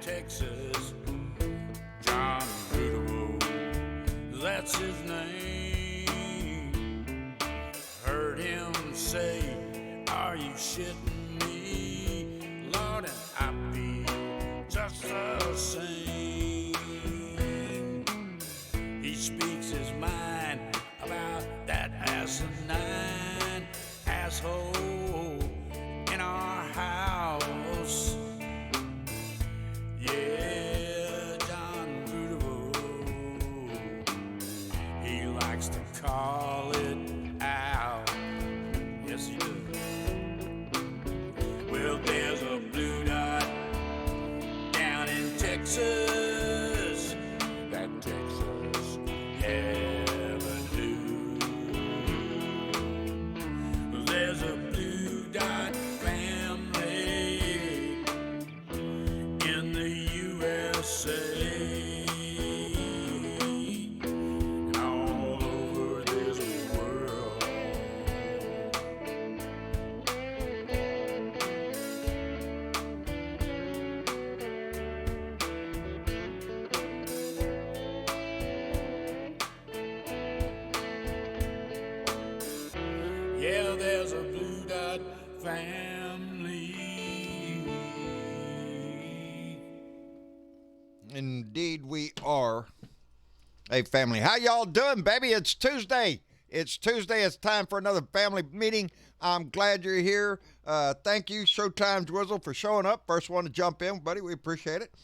Texas. John Beautiful, that's his name. Heard him say, are you shitting me? Lord, and I feel just the same. He speaks his mind about that asinine asshole in our house. Yeah, John Beautiful, he likes to call it out. Yes, he does. Well, there's a blue dot down in Texas, that Texas Avenue. There's a blue dot family in the USA. And all over this world. Yeah, there's a blue dot family. Indeed, we are a family. How y'all doing, baby? It's Tuesday. It's Tuesday. It's time for another family meeting. I'm glad you're here. Thank you, Showtime Dwizzle, for showing up. First one to jump in, buddy. We appreciate it.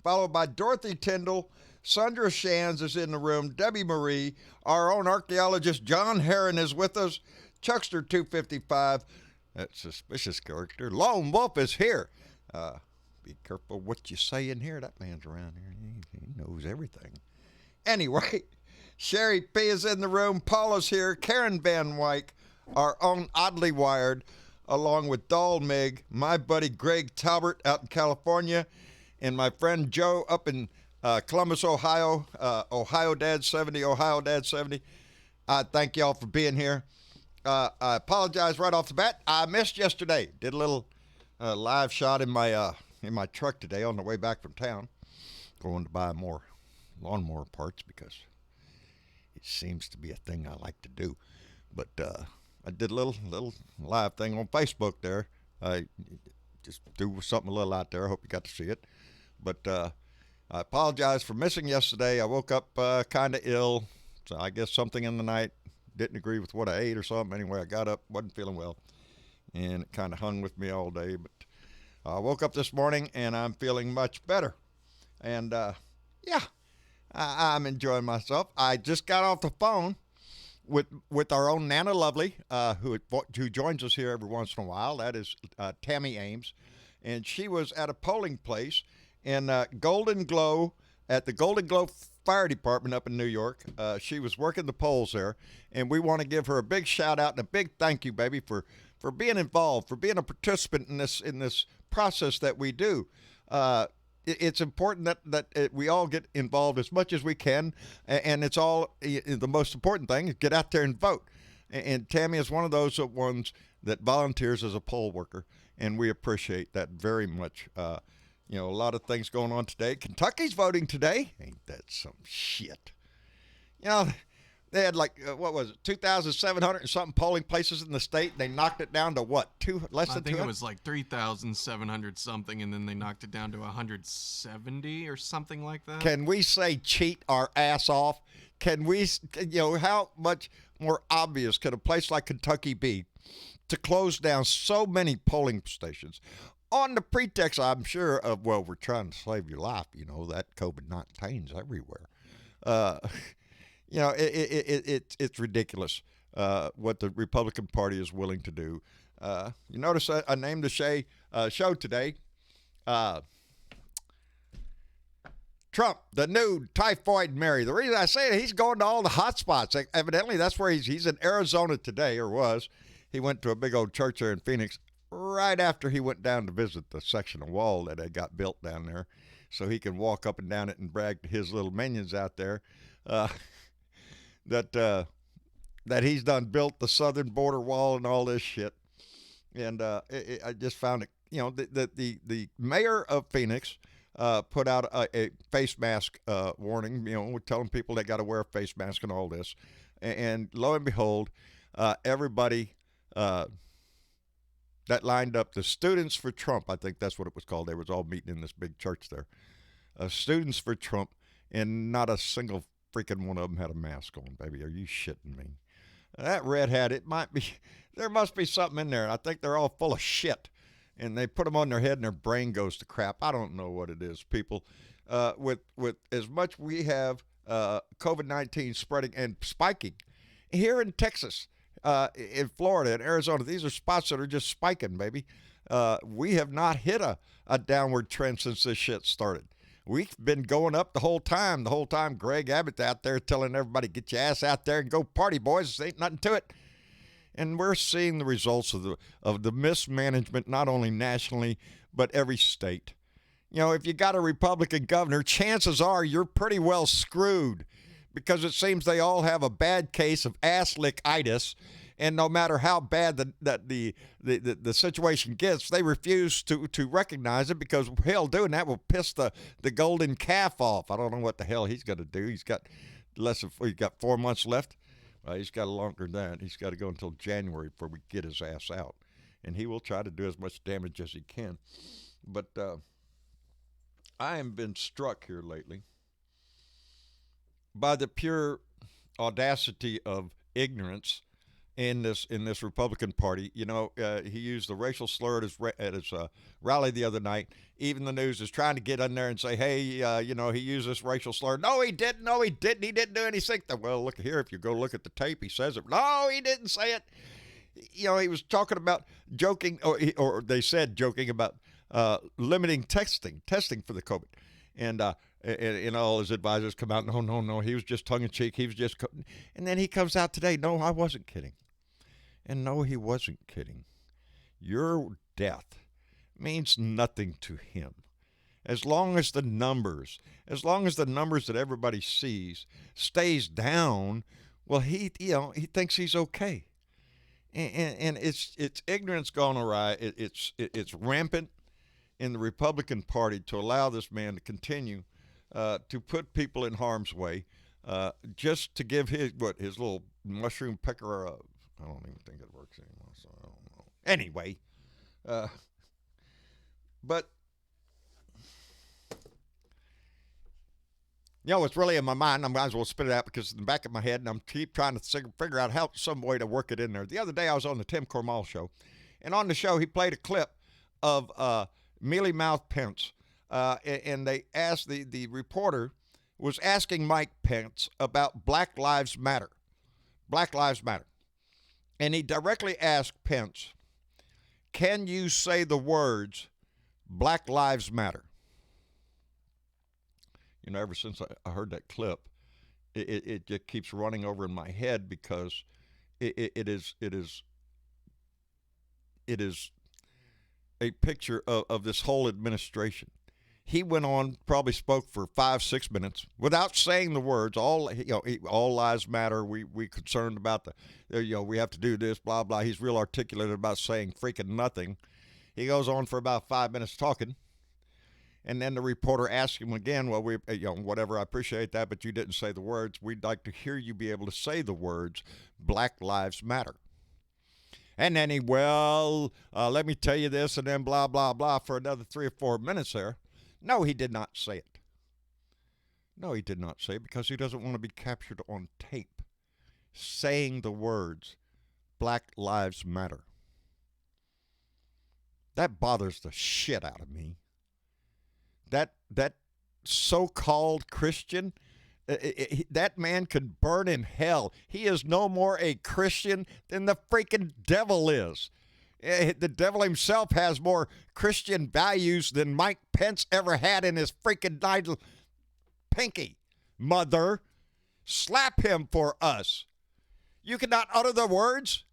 Followed by Dorothy Tyndall. Sandra Shands is in the room. Debbie Marie. Our own archaeologist John Herron is with us. Chuckster 255. That suspicious character. Lone Wolf is here. Be careful what you say in here. That man's around here. He knows everything. Anyway, Sherry P is in the room. Paula's here. Karen Van Wyck, our own Oddly Wired, along with Doll Mig, my buddy Greg Talbert out in California, and my friend Joe up in Columbus, Ohio. Ohio Dad 70, Ohio Dad 70. I thank y'all for being here. I apologize right off the bat. I missed yesterday. Did a little live shot in my truck today on the way back from town. Going to buy more lawnmower parts because it seems to be a thing I like to do. But I did a little live thing on Facebook there. I just threw something a little out there. I hope you got to see it. But I apologize for missing yesterday. I woke up kind of ill. So I guess something in the night didn't agree with what I ate or something. Anyway, I got up, wasn't feeling well. And it kind of hung with me all day. But I woke up this morning and I'm feeling much better. And yeah, I'm enjoying myself. I just got off the phone with our own Nana Lovely, who joins us here every once in a while. That is Tammy Ames. And she was at a polling place in Golden Glow, at the Golden Glow Fire Department up in New York. She was working the polls there. And we want to give her a big shout out and a big thank you, baby, for being involved, for being a participant in this process that we do. It's important that we all get involved as much as we can, and it's all the most important thing is get out there and vote. And Tammy is one of those ones that volunteers as a poll worker, and we appreciate that very much. A lot of things going on today. Kentucky's voting today. Ain't that some shit? They had what was it, 2,700 and something polling places in the state. They knocked it down to what, less than 200? I think it was like 3,700 something, and then they knocked it down to 170 or something like that. Can we say cheat our ass off? Can we, how much more obvious could a place like Kentucky be to close down so many polling stations on the pretext, I'm sure, of, well, we're trying to save your life, that COVID-19's everywhere. It's ridiculous what the Republican Party is willing to do. You notice I named the show today. Trump, the new Typhoid Mary. The reason I say it, he's going to all the hot spots. Evidently, that's where he's in Arizona today, or was. He went to a big old church there in Phoenix right after he went down to visit the section of wall that they got built down there so he can walk up and down it and brag to his little minions out there. That he's done built the southern border wall and all this shit. And I just found it, the mayor of Phoenix, put out a face mask warning. We're telling people they got to wear a face mask and all this. And lo and behold, everybody that lined up, the Students for Trump, I think that's what it was called. They was all meeting in this big church there. Students for Trump, and not a single freaking one of them had a mask on, baby. Are you shitting me? That red hat, there must be something in there. I think they're all full of shit. And they put them on their head and their brain goes to crap. I don't know what it is, people. With as much we have COVID-19 spreading and spiking here in Texas, in Florida, in Arizona, these are spots that are just spiking, baby. We have not hit a downward trend since this shit started. We've been going up the whole time. The whole time, Greg Abbott out there telling everybody, get your ass out there and go party, boys. There ain't nothing to it. And we're seeing the results of the mismanagement, not only nationally, but every state. If you got a Republican governor, chances are you're pretty well screwed, because it seems they all have a bad case of ass-lick-itis, and no matter how bad the situation gets, they refuse to recognize it, because hell, doing that will piss the golden calf off. I don't know what the hell he's going to do. He's got 4 months left. He's got longer than that. He's got to go until January before we get his ass out, and he will try to do as much damage as he can. But I have been struck here lately by the pure audacity of ignorance in this Republican Party. He used the racial slur at his rally the other night. Even the news is trying to get in there and say, hey, he used this racial slur. No, he didn't. No, he didn't. He didn't do anything. Well, look here. If you go look at the tape, he says it. No, he didn't say it. He was talking about joking, or they said joking about limiting testing for the COVID. And all his advisors come out, no, he was just tongue-in-cheek. He was just, and then he comes out today, no, I wasn't kidding. And no, he wasn't kidding. Your death means nothing to him. As long as the numbers that everybody sees stays down, well, he thinks he's okay. And it's ignorance gone awry. It's rampant in the Republican Party to allow this man to continue to put people in harm's way, just to give his little mushroom picker. I don't even think it works anymore, so I don't know. Anyway, but what's really in my mind, I might as well spit it out because it's in the back of my head, and I'm keep trying to figure out some way to work it in there. The other day I was on the Tim Cormall show, and on the show he played a clip of Mealy Mouth Pence, and they asked, the reporter was asking Mike Pence about Black Lives Matter. Black Lives Matter. And he directly asked Pence, can you say the words Black Lives Matter? Ever since I heard that clip, it just keeps running over in my head, because it is a picture of this whole administration. He went on, probably spoke for 5-6 minutes without saying the words. All lives matter. We concerned about we have to do this, blah blah. He's real articulate about saying freaking nothing. He goes on for about 5 minutes talking, and then the reporter asks him again. Well, whatever. I appreciate that, but you didn't say the words. We'd like to hear you be able to say the words Black Lives Matter. And then let me tell you this, and then blah blah blah for another 3 or 4 minutes there. No, he did not say it. No, he did not say it, because he doesn't want to be captured on tape saying the words Black Lives Matter. That bothers the shit out of me. That so-called Christian, that man could burn in hell. He is no more a Christian than the freaking devil is. The devil himself has more Christian values than Mike Pence ever had in his freaking idol pinky. Mother, slap him for us. You cannot utter the words.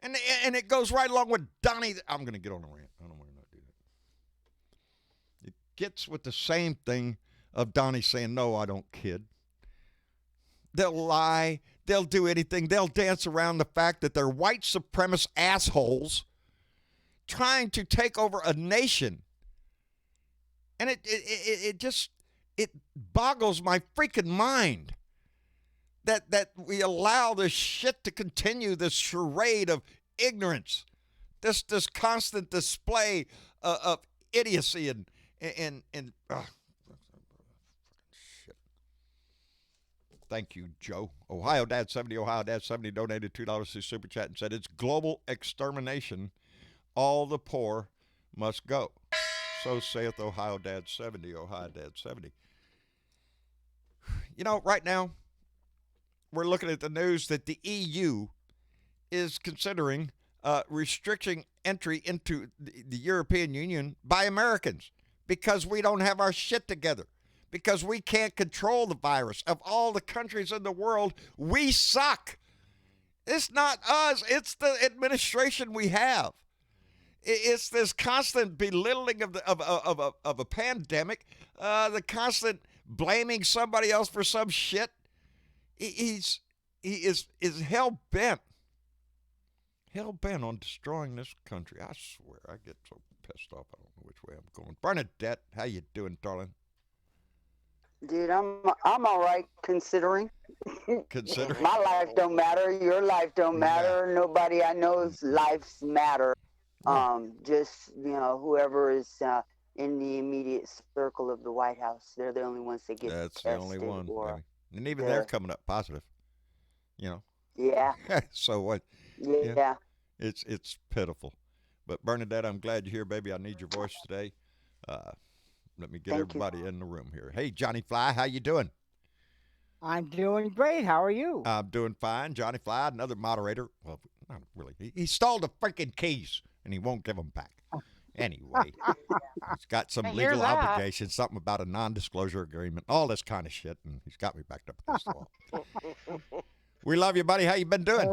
And it goes right along with Donnie. I'm going to get on a rant. I don't want to not do that. It gets with the same thing of Donnie saying, no, I don't kid. They'll lie. They'll do anything. They'll dance around the fact that they're white supremacist assholes trying to take over a nation And it just it boggles my freaking mind that we allow this shit to continue, this charade of ignorance, this constant display of idiocy and shit. Thank you, Joe. Ohio Dad 70, Ohio Dad 70 donated $2 to Super Chat and said it's global extermination. All the poor must go. So saith Ohio Dad 70, Ohio Dad 70. You know, right now, we're looking at the news that the EU is considering restricting entry into the European Union by Americans because we don't have our shit together, because we can't control the virus. Of all the countries in the world, we suck. It's not us. It's the administration we have. It's this constant belittling of a pandemic, the constant blaming somebody else for some shit. He is hell bent on destroying this country. I swear, I get so pissed off. I don't know which way I'm going. Bernadette, how you doing, darling? Dude, I'm all right considering. Considering My life don't matter. Your life don't matter. Nobody I know's lives matter. Just whoever is in the immediate circle of the White House, they're the only ones that get that's tested. the only one, or, and even they're coming up positive. Yeah. So what? Yeah. It's pitiful. But Bernadette, I'm glad you're here, baby. I need your voice today. Let me get everybody in the room here. Hey, Johnny Fly, how you doing? I'm doing great. How are you? I'm doing fine. Johnny Fly, another moderator. Well, not really. He stole the freaking keys, and he won't give them back. Anyway, he's got some legal obligations, something about a non-disclosure agreement, all this kind of shit, and he's got me backed up against the wall. We love you, buddy. How you been doing?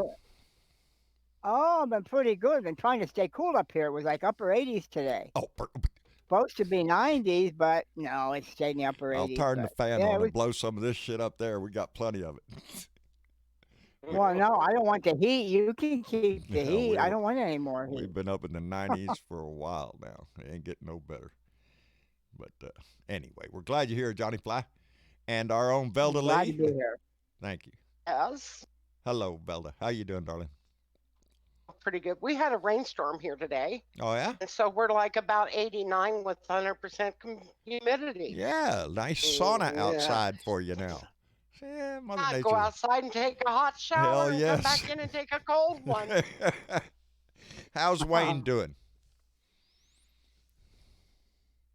Oh, I've been pretty good. Been trying to stay cool up here. It was like upper 80s today. Oh, supposed to be 90s, but no, it stayed in the upper 80s. I'll turn the fan on and blow some of this shit up there. We got plenty of it. Well, no, I don't want the heat. You can keep the heat. I don't want any more heat. We've been up in the 90s for a while now. It ain't getting no better. But anyway, we're glad you're here, Johnny Fly. And our own Velda Lee. Glad to be here. Thank you. Yes. Hello, Velda. How you doing, darling? Pretty good. We had a rainstorm here today. Oh, yeah? And so we're like about 89 with 100% humidity. Yeah, nice sauna outside for you now. Yeah, Mother Nature. Go outside and take a hot shower and come back in and take a cold one. How's Wayne doing?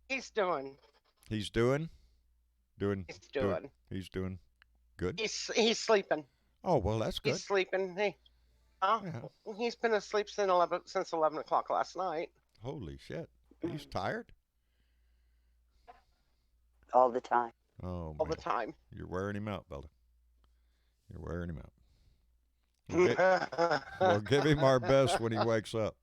He's doing. He's doing? He's doing. He's doing good? He's sleeping. Oh, well, that's good. He's sleeping. He's been asleep since 11 o'clock last night. Holy shit. He's tired? All the time. Oh, all the time. You're wearing him out, Velda. You're wearing him out. We'll give him our best when he wakes up.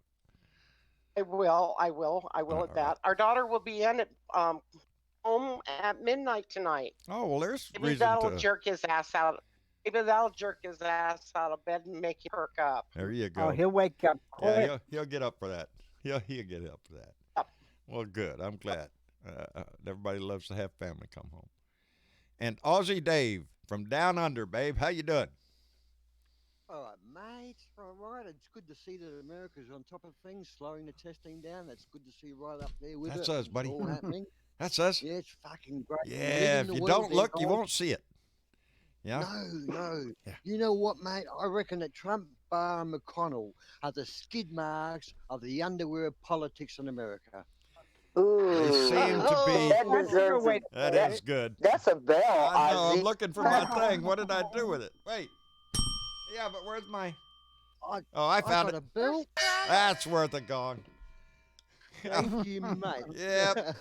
I will at that. Our daughter will be in at home at midnight tonight. Oh, well, there's Maybe reason that'll to... jerk his ass out. Maybe that'll jerk his ass out of bed and make him perk up. There you go. Oh, he'll wake up. Yeah, he'll get up for that. He'll get up for that. Yep. Well, good. I'm glad. Everybody loves to have family come home. And Aussie Dave from down under, babe. How you doing? All right, mate. All right. It's good to see that America's on top of things, slowing the testing down. That's good to see right up there with That's it. us, buddy. It's all happening. That's us. Yeah, it's fucking great. Yeah, if you don't look, you won't see it. Yeah. No. Yeah. You know what, mate? I reckon that Trump, Barr, and McConnell are the skid marks of the underwear of politics in America. Ooh, they seem to be. That is good. That's a bell. I know. I'm looking for my thing. What did I do with it? Wait. Yeah, but where's my? I found it. A bill. That's worth a gong. Thank you, mate. Yep.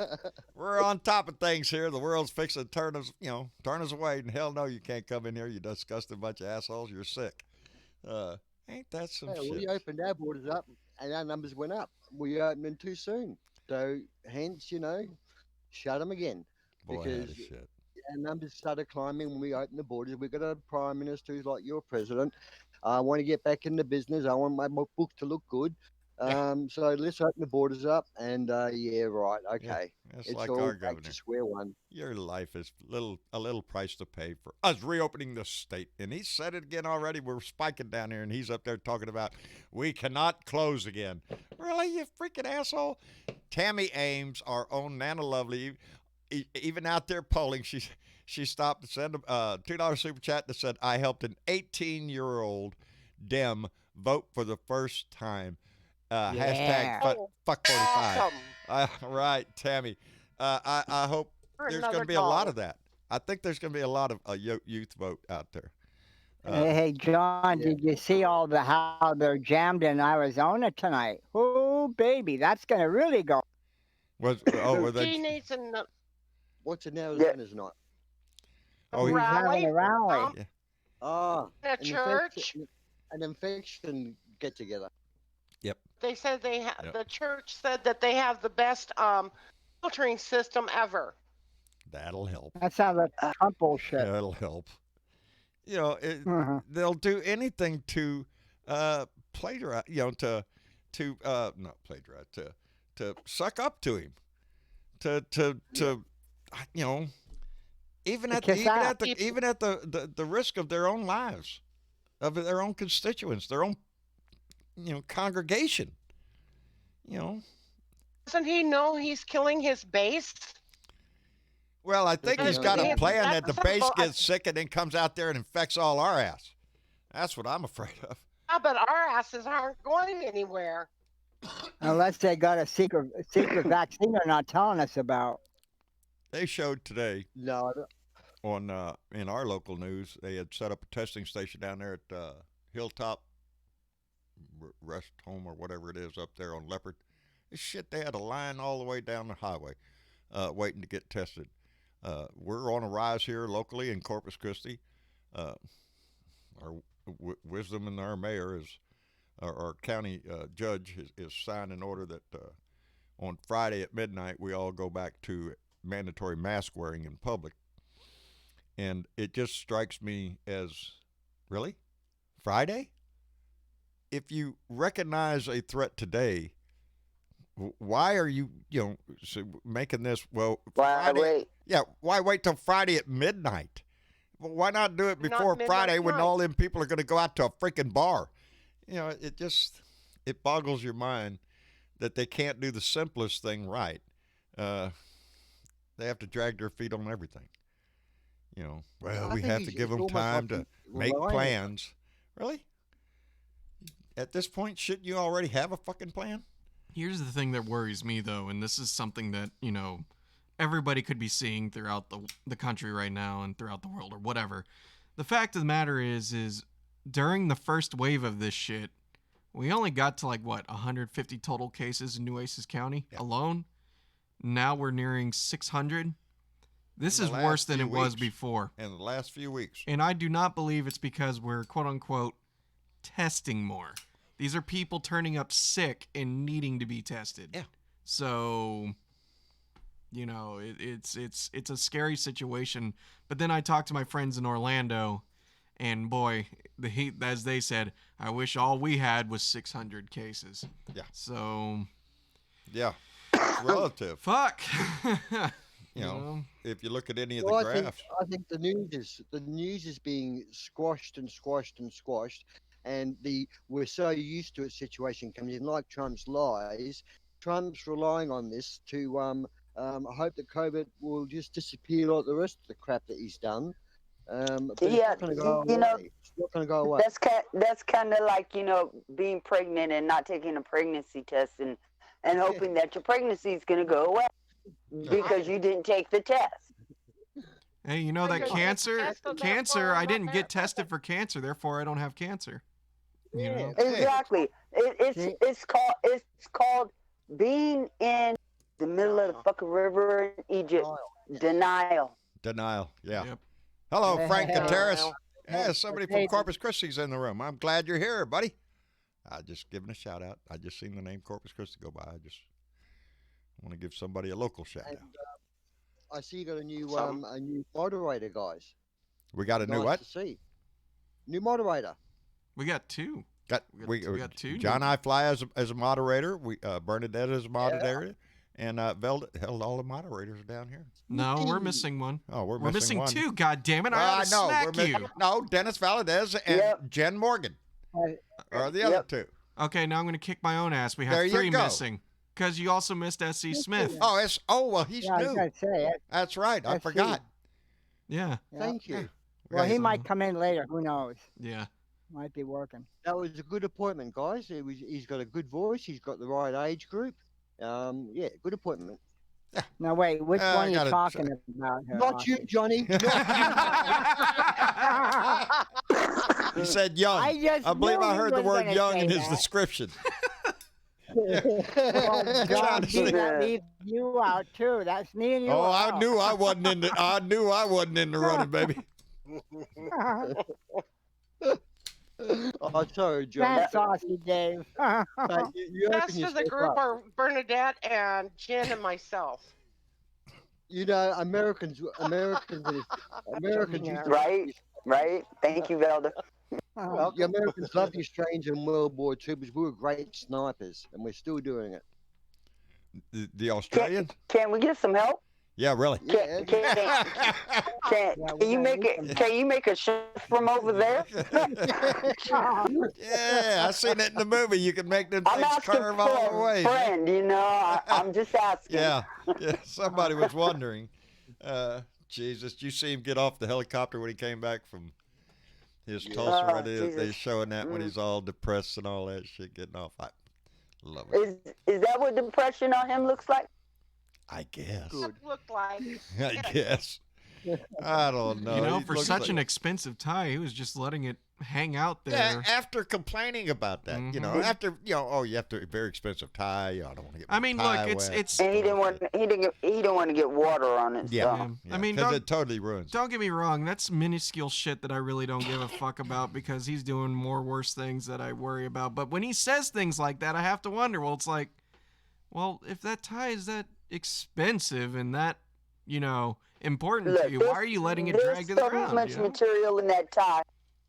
We're on top of things here. The world's fixing to turn us away. And hell no, you can't come in here. You disgusting bunch of assholes. You're sick. Ain't that some shit? We opened our borders up and our numbers went up. We opened them too soon. So, hence, shut them again. Boy, because shit. Our numbers started climbing when we opened the borders. We've got a prime minister who's like your president. I want to get back into business. I want my book to look good. So let's open the borders up, and yeah, right, Yeah, okay, it's it's like all our back governor. to square one. Your life is a little price to pay for us reopening the state. And he said it again already. We're spiking down here, and he's up there talking about we cannot close again. Really, you freaking asshole? Tammy Ames, our own Nana Lovely, even out there polling, she stopped to send a $2 super chat that said, I helped an 18-year-old Dem vote for the first time. Hashtag Yeah. fuck 45. Awesome. Right, Tammy. I hope For there's going another to be a lot dollar. of that. I think there's going to be a lot of youth vote out there. Hey, John, Yeah. did you see all the how they're jammed in Arizona tonight? Oh, baby, that's gonna really go. Were they? He needs a What's in Yeah. Arizona's not? Oh, He's having rally. a rally. Yeah. Ah, In a church. an infection get together. Yep. They said they have. Yep. The church said that they have the best filtering system ever. That'll help. That sounds like Trump bullshit. That'll help. You know, Mhm. they'll do anything to plagiarize. You know, to not plagiarize, to suck up to him, to you know, even To at kiss ass. even at the risk of their own lives, of their own constituents, their own congregation. You know. Doesn't he know he's killing his base? Well, I think Yeah, he's got a yeah. plan that the That's base simple. gets sick and then comes out there and infects all our ass. That's what I'm afraid of. Yeah, but our asses aren't going anywhere. Unless they got a secret vaccine they're not telling us about. They showed today No, I don't- on in our local news they had set up a testing station down there at Hilltop Rest Home or whatever it is up there on Leopard. This shit, they had a line all the way down the highway waiting to get tested. We're on a rise here locally in Corpus Christi. Our wisdom and our mayor is, our county judge is signed an order that on Friday at midnight we all go back to mandatory mask wearing in public. And it just strikes me as, really? Friday? If you recognize a threat today, why are you, making this, well, Why Friday? wait? Yeah, why wait till Friday at midnight? Well, why not do it Not before midnight Friday when night. all them people are going to go out to a freaking bar? It boggles your mind that they can't do the simplest thing right. They have to drag their feet on everything. Well, I we think have to it's give them almost time like to make relying on- plans. Really? At this point, shouldn't you already have a fucking plan? Here's the thing that worries me, though, and this is something that, everybody could be seeing throughout the country right now and throughout the world or whatever. The fact of the matter is during the first wave of this shit, we only got to 150 total cases in Nueces County alone. Now we're nearing 600. This In is the worse last than few it was weeks. before. In the last few weeks. And I do not believe it's because we're quote unquote testing more. These are people turning up sick and needing to be tested. Yeah. So, it's a scary situation. But then I talked to my friends in Orlando, and boy, the heat, as they said, I wish all we had was 600 cases. Yeah. So, Yeah. It's relative. fuck. If you look at any of Well, the I think graphs. I think the news is being squashed and squashed and squashed, and we're so used to it. Situation comes in like Trump's lies. Trump's relying on this to hope that COVID will just disappear like the rest of the crap that he's done. But it's Yeah, not going to go you know, away. It's not going to go away. That's kind of like being pregnant and not taking a pregnancy test and hoping that your pregnancy is going to go away because you didn't take the test. Hey, you know that Because cancer, that's the cancer, best I one didn't about get that. tested for cancer, therefore I don't have cancer. You know? Exactly. It's called being in the middle of the fucking river in Egypt. Denial. Denial. Yeah. Yep. Hello, Frank Yeah. Contreras. Yeah. Yeah, somebody from Corpus Christi's in the room. I'm glad you're here, buddy. I just giving a shout out. I just seen the name Corpus Christi go by. I just want to give somebody a local shout And, out. I see you got a new moderator, guys. We got a new Nice what? to see. New moderator. We got two. We got two. John I. Fly as a moderator. We Bernadette as a moderator, and Velda. Hell, all the moderators are down here. No, we're missing one. Oh, we're missing one. two. God damn it! Well, I ought to smack you. No, Dennis Valadez and Jen Morgan are the other two. Okay, now I'm gonna kick my own ass. We have There you 3 go. missing because you also missed S.C. Smith. Oh, well, he's Yeah, I was new. gonna say it. That's right. I That's forgot. Yeah. Thank you. Well, he Okay. might come in later. Who knows? Yeah. Might be working. That was a good appointment, guys. He's got a good voice. He's got the right age group. Yeah, good appointment. Now wait, which I one are you gotta talking about? Here, Not you, Austin? Johnny. Not He said young. I believe knew I he heard the was word gonna young say in his that. description. Well, Trying John, to did see- not leave you out too. That's me and you. Oh, are I knew I wasn't in the. I knew I wasn't in the running, baby. out. Oh, sorry, Johnny. That's saucy, Dave. But you Rest open of the yourself group up. are Bernadette and Jen and myself. You know, Americans used to- Right. Thank you, Velda. Well, the Americans loved the Australians in World War II because we were great snipers, and we're still doing it. The Australians? Can we get some help? Yeah, really. Yeah, Can you make a shift from over there? Yeah, I seen it in the movie. You can make them I'm things asking curve all the for way. a friend, I'm just asking. Yeah, somebody was wondering. Jesus, you see him get off the helicopter when he came back from his Tulsa. Oh, They Jesus. showing that when he's all depressed and all that shit getting off. I love it. Is that what depression on him looks like? I guess. Looked like. I guess. I don't know. You know, He for looks such like- an expensive tie, he was just letting it hang out Yeah, there. after complaining about that, you know, after you have to very expensive tie. I don't want to get. I my mean, tie look, wet. it's. And he didn't want to get water on it. Yeah. So. I mean, because don't- it totally ruins. Don't get me wrong, that's minuscule shit that I really don't give a fuck about because he's doing more worse things that I worry about. But when he says things like that, I have to wonder, well, it's like, well, if that tie is that expensive and that, important Look, to you, why are you letting it drag to the There's ground? so much you know? material in that tie.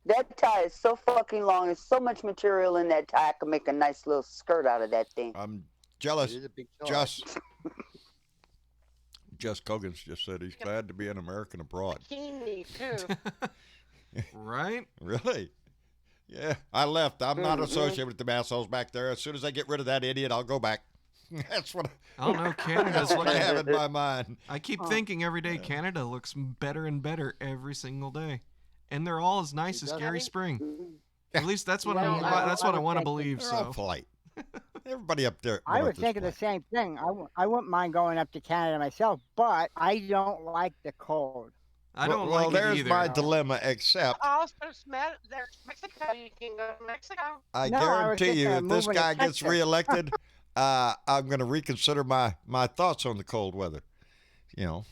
That tie is so fucking long. There's so much material in that tie. I could make a nice little skirt out of that thing. I'm It jealous. is a big tie. Just Coggins just said he's glad to be an American abroad. Bikini, too. Right? Really? Yeah, I left. I'm not associated with the assholes back there. As soon as I get rid of that idiot, I'll go back. That's what I don't know, Canada's that's what I looking. have in my mind. I keep thinking every day Canada looks better and better every single day. And they're all as nice as Gary Spring. At least that's what Well, that's what I I want to would believe. They're all So polite. Everybody up there. I north was is thinking the polite. same thing. I wouldn't mind going up to Canada myself, but I don't like the cold. I don't well, like there's it either. my dilemma. Except Also, there's Mexico. You can go to Mexico. I No, I was guarantee thinking you, of if this moving to guy gets Texas. reelected, I'm going to reconsider my thoughts on the cold weather. Yeah,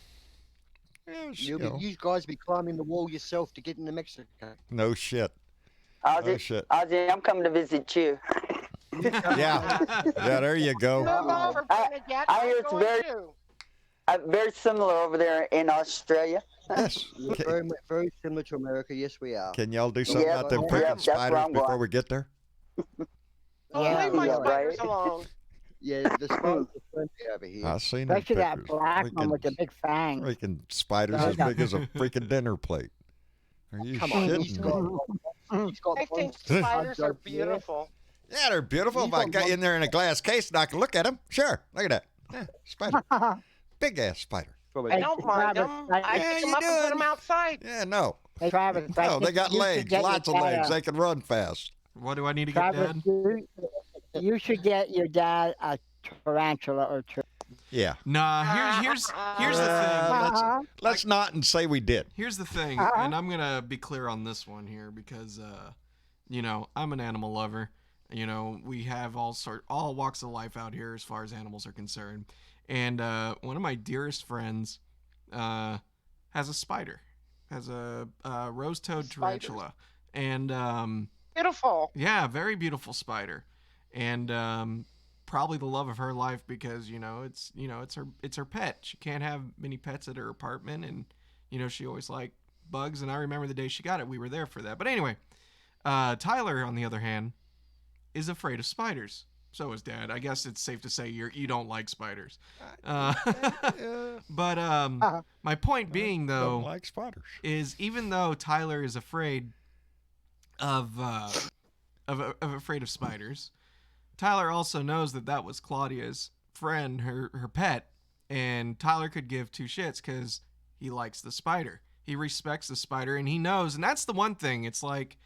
You guys be climbing the wall yourself to get into Mexico. no shit. Ozzy, shit. Ozzy, I'm coming to visit you. Yeah, there you go. Move over, Bernadette. I hear I'm it's going very- too. Very similar over there in Australia. Yes. We're very similar to America. Yes, we are. Can y'all do something Yeah, about them yeah, freaking that's where spiders I'm before going. we get there? Oh, leave my yeah, spiders right. alone. Yeah, the spiders are friendly over here. I seen them Especially that pictures. black one with the Freaking, big fangs. freaking spiders Yeah, as big as a freaking dinner plate. Are you Come on, he's shitting got, me? he's got I think one- spiders are beautiful. Yeah, they're beautiful. If He's I got got one- in there in a glass case and I can look at them, sure. Look at that. Yeah, spider. Big ass spider. Probably- I Hey, don't mind Travis, them. I- I Yeah, pick them you up and put do. them outside. Yeah, no. Hey, Travis, I No, they think got you should legs, get your lots of dad legs. a- They can run fast. What do I need to get, Travis, Dad? you should get your dad a tarantula or two. Yeah. Nah, here's the thing. Let's not and say we did. Here's the thing, and I'm gonna be clear on this one here because, I'm an animal lover. We have all walks of life out here as far as animals are concerned, and one of my dearest friends has a spider, has a rose-toed tarantula, and Beautiful. yeah, very beautiful spider, and probably the love of her life because it's her pet. She can't have many pets at her apartment, and she always liked bugs. And I remember the day she got it, we were there for that. But anyway, Tyler, on the other hand, is afraid of spiders. So is Dad. I guess it's safe to say you don't like spiders. But my point being, though, Don't like spiders. is even though Tyler is afraid of afraid of spiders, Tyler also knows that was Claudia's friend, her pet, and Tyler could give two shits because he likes the spider. He respects the spider, and he knows. And that's the one thing. It's like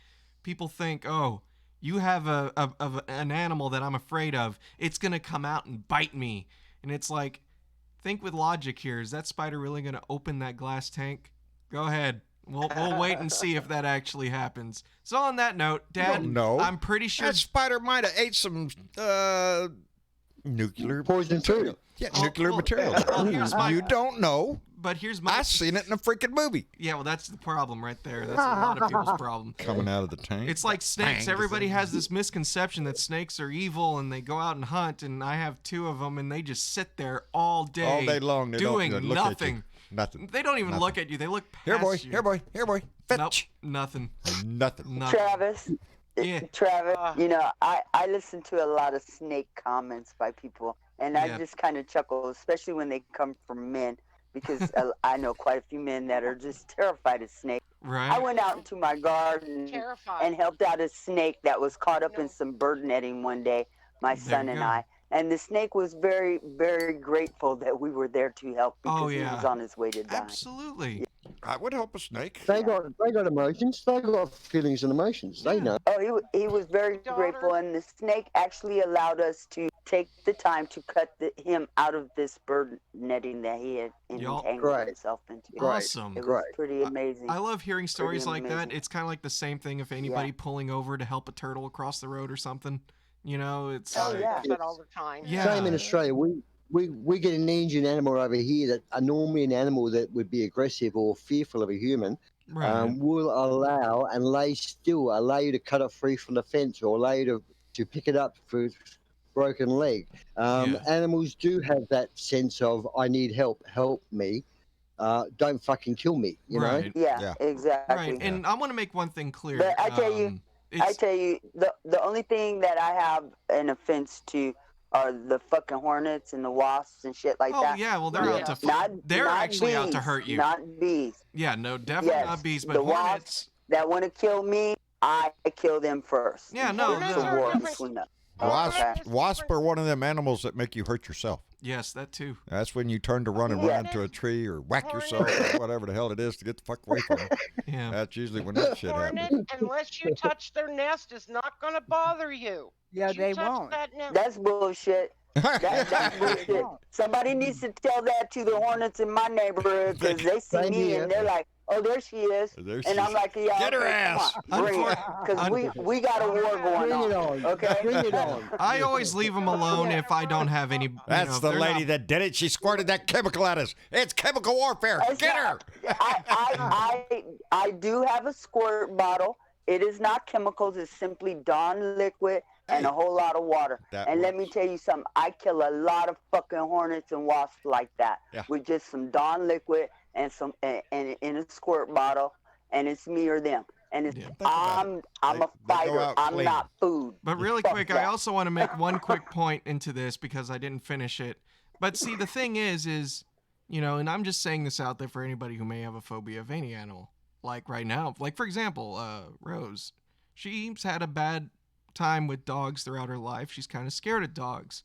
people think, oh, you have an animal that I'm afraid of. It's going to come out and bite me. And it's like, think with logic here. Is that spider really going to open that glass tank? Go ahead. We'll wait and see if that actually happens. So on that note, Dad, no, I'm pretty sure that spider might have ate some nuclear Poison material. food. Yeah, nuclear material. You don't know. But here's my... I seen it in a freaking movie. Yeah, well, that's the problem right there. That's a lot of people's problem. Coming out of the tank. It's like snakes. Everybody has this misconception that snakes are evil and they go out and hunt, and I have two of them, and they just sit there all day long. They doing don't look at you. nothing. Nothing. They don't even Nothing. look at you. They look past Here, boy. you. Here, boy. Fetch. Nope, nothing. Nothing. Travis, Yeah. Travis, I listen to a lot of snake comments by people, and I just kind of chuckle, especially when they come from men, because I know quite a few men that are just terrified of snakes. Right. I went out into my garden and helped out a snake that was caught up in some bird netting one day, my son and I. And the snake was very, very grateful that we were there to help because he was on his way to die. Absolutely. I would help a snake. They got emotions. They got feelings and emotions. They know. Oh, he was very grateful, and the snake actually allowed us to take the time to cut him out of this bird netting that he had entangled himself into. Awesome. It was pretty amazing. I love hearing stories like that. It's kind of like the same thing if anybody pulling over to help a turtle across the road or something. You know, it's all the time. Yeah. Same in Australia. We get an Indian animal over here that are normally an animal that would be aggressive or fearful of a human. Right. Will allow and allow you to cut it free from the fence or allow you to pick it up for its broken leg. Animals do have that sense of I need help me. Don't fucking kill me. You know. Yeah, exactly. Right. And I want to make one thing clear. But I tell you, the only thing that I have an offense to are the fucking hornets and the wasps and shit like that. Oh yeah, well they're out to they're actually out to hurt you. Not bees. Yeah, no, definitely not bees, but the hornets wasps that want to kill me, I kill them first. Yeah, no, It's a war between us. Wasp are one of them animals that make you hurt yourself. Yes, that too. That's when you turn to run and run into a tree or whack yourself or whatever the hell it is to get the fuck away from them. Yeah. That's usually when that shit happens. Hornet, unless you touch their nest, is not going to bother you. Yeah, they won't. That's bullshit. That's bullshit. Somebody needs to tell that to the hornets in my neighborhood because they see me and they're like, "Oh, there she is," and I'm like, "Yeah, get her ass, bring it," because we got a war going on. Okay, bring it on. I always leave them alone if I don't have any. That's the lady that did it. She squirted that chemical at us. It's chemical warfare. Get her. I do have a squirt bottle. It is not chemicals. It's simply Dawn liquid and a whole lot of water. And let me tell you something. I kill a lot of fucking hornets and wasps like that with just some Dawn liquid and some and in a squirt bottle, and it's me or them. And it's I'm a fighter. I'm not food. But really quick, I also want to make one quick point into this because I didn't finish it. But see, the thing is, and I'm just saying this out there for anybody who may have a phobia of any animal. Like right now, like for example, Rose, she's had a bad time with dogs throughout her life. She's kind of scared of dogs,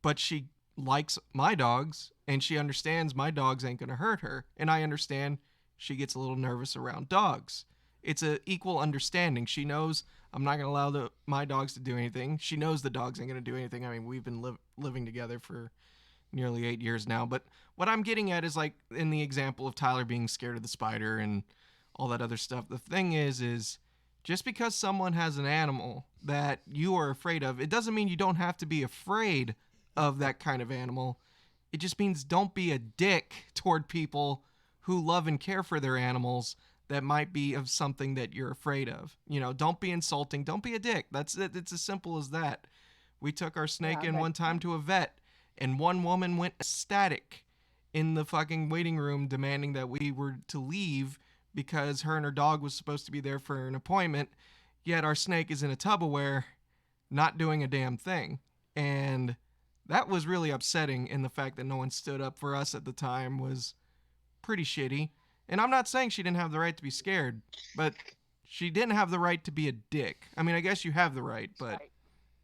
but she likes my dogs and she understands my dogs ain't gonna hurt her, and I understand she gets a little nervous around dogs. It's a equal understanding. She knows I'm not gonna allow my dogs to do anything. She knows the dogs ain't gonna do anything. I mean, we've been living together for nearly 8 years now. But what I'm getting at is, like in the example of Tyler being scared of the spider and all that other stuff, the thing is just because someone has an animal that you are afraid of, it doesn't mean you don't have to be afraid of that kind of animal. It just means don't be a dick toward people who love and care for their animals that might be of something that you're afraid of. Don't be insulting. Don't be a dick. That's it. It's as simple as that. We took our snake in one time to a vet, and one woman went ecstatic in the fucking waiting room demanding that we were to leave because her and her dog was supposed to be there for an appointment, yet our snake is in a Tupperware not doing a damn thing. And that was really upsetting, and the fact that no one stood up for us at the time was pretty shitty. And I'm not saying she didn't have the right to be scared, but she didn't have the right to be a dick. I mean, I guess you have the right, but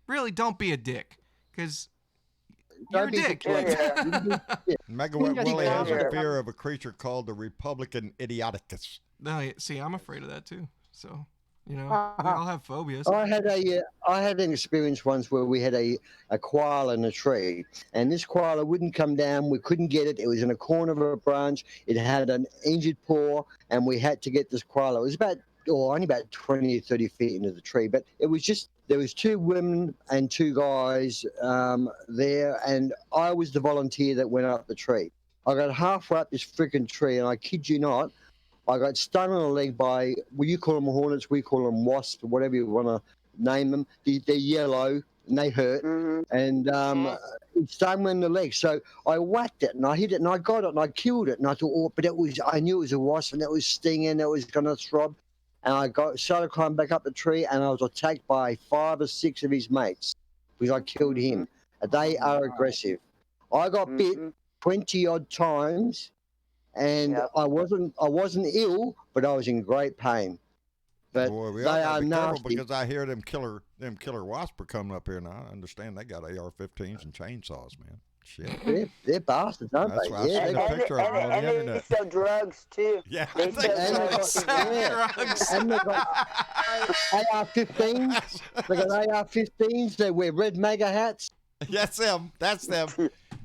really don't be a dick, because you're a dick. Mega Wet Willie has a fear of a creature called the Republican Idioticus. No, see, I'm afraid of that too. So, you know, we all have phobias. I had an experience once where we had a koala in a tree, and this koala wouldn't come down. We couldn't get it. It was in a corner of a branch. It had an injured paw, and we had to get this koala. It was only about 20 or 30 feet into the tree, but it was just, there was 2 women and 2 guys there, and I was the volunteer that went up the tree. I got halfway up this freaking tree, and I kid you not, I got stung on the leg by, well, you call them hornets, we call them wasps, whatever you want to name them. They're yellow, and they hurt. And it stung me in the leg. So I whacked it, and I hit it, and I got it, and I killed it. And I thought, but I knew it was a wasp, and it was stinging, it was going to throb. And I started climbing back up the tree, and I was attacked by 5 or 6 of his mates because I killed him. They are aggressive. I got bit 20-odd times. And I wasn't ill, but I was in great pain. But boy, we they ought to are be careful nasty. because I hear them killer wasps are coming up here now. I understand they got AR-15s and chainsaws, man. Shit. They're bastards, aren't That's they? why I seen a picture of them on the they internet. sell drugs too. Yeah, They sell drugs. And they got AR-15s. They got AR-15s. They wear red MAGA hats. That's them. That's them.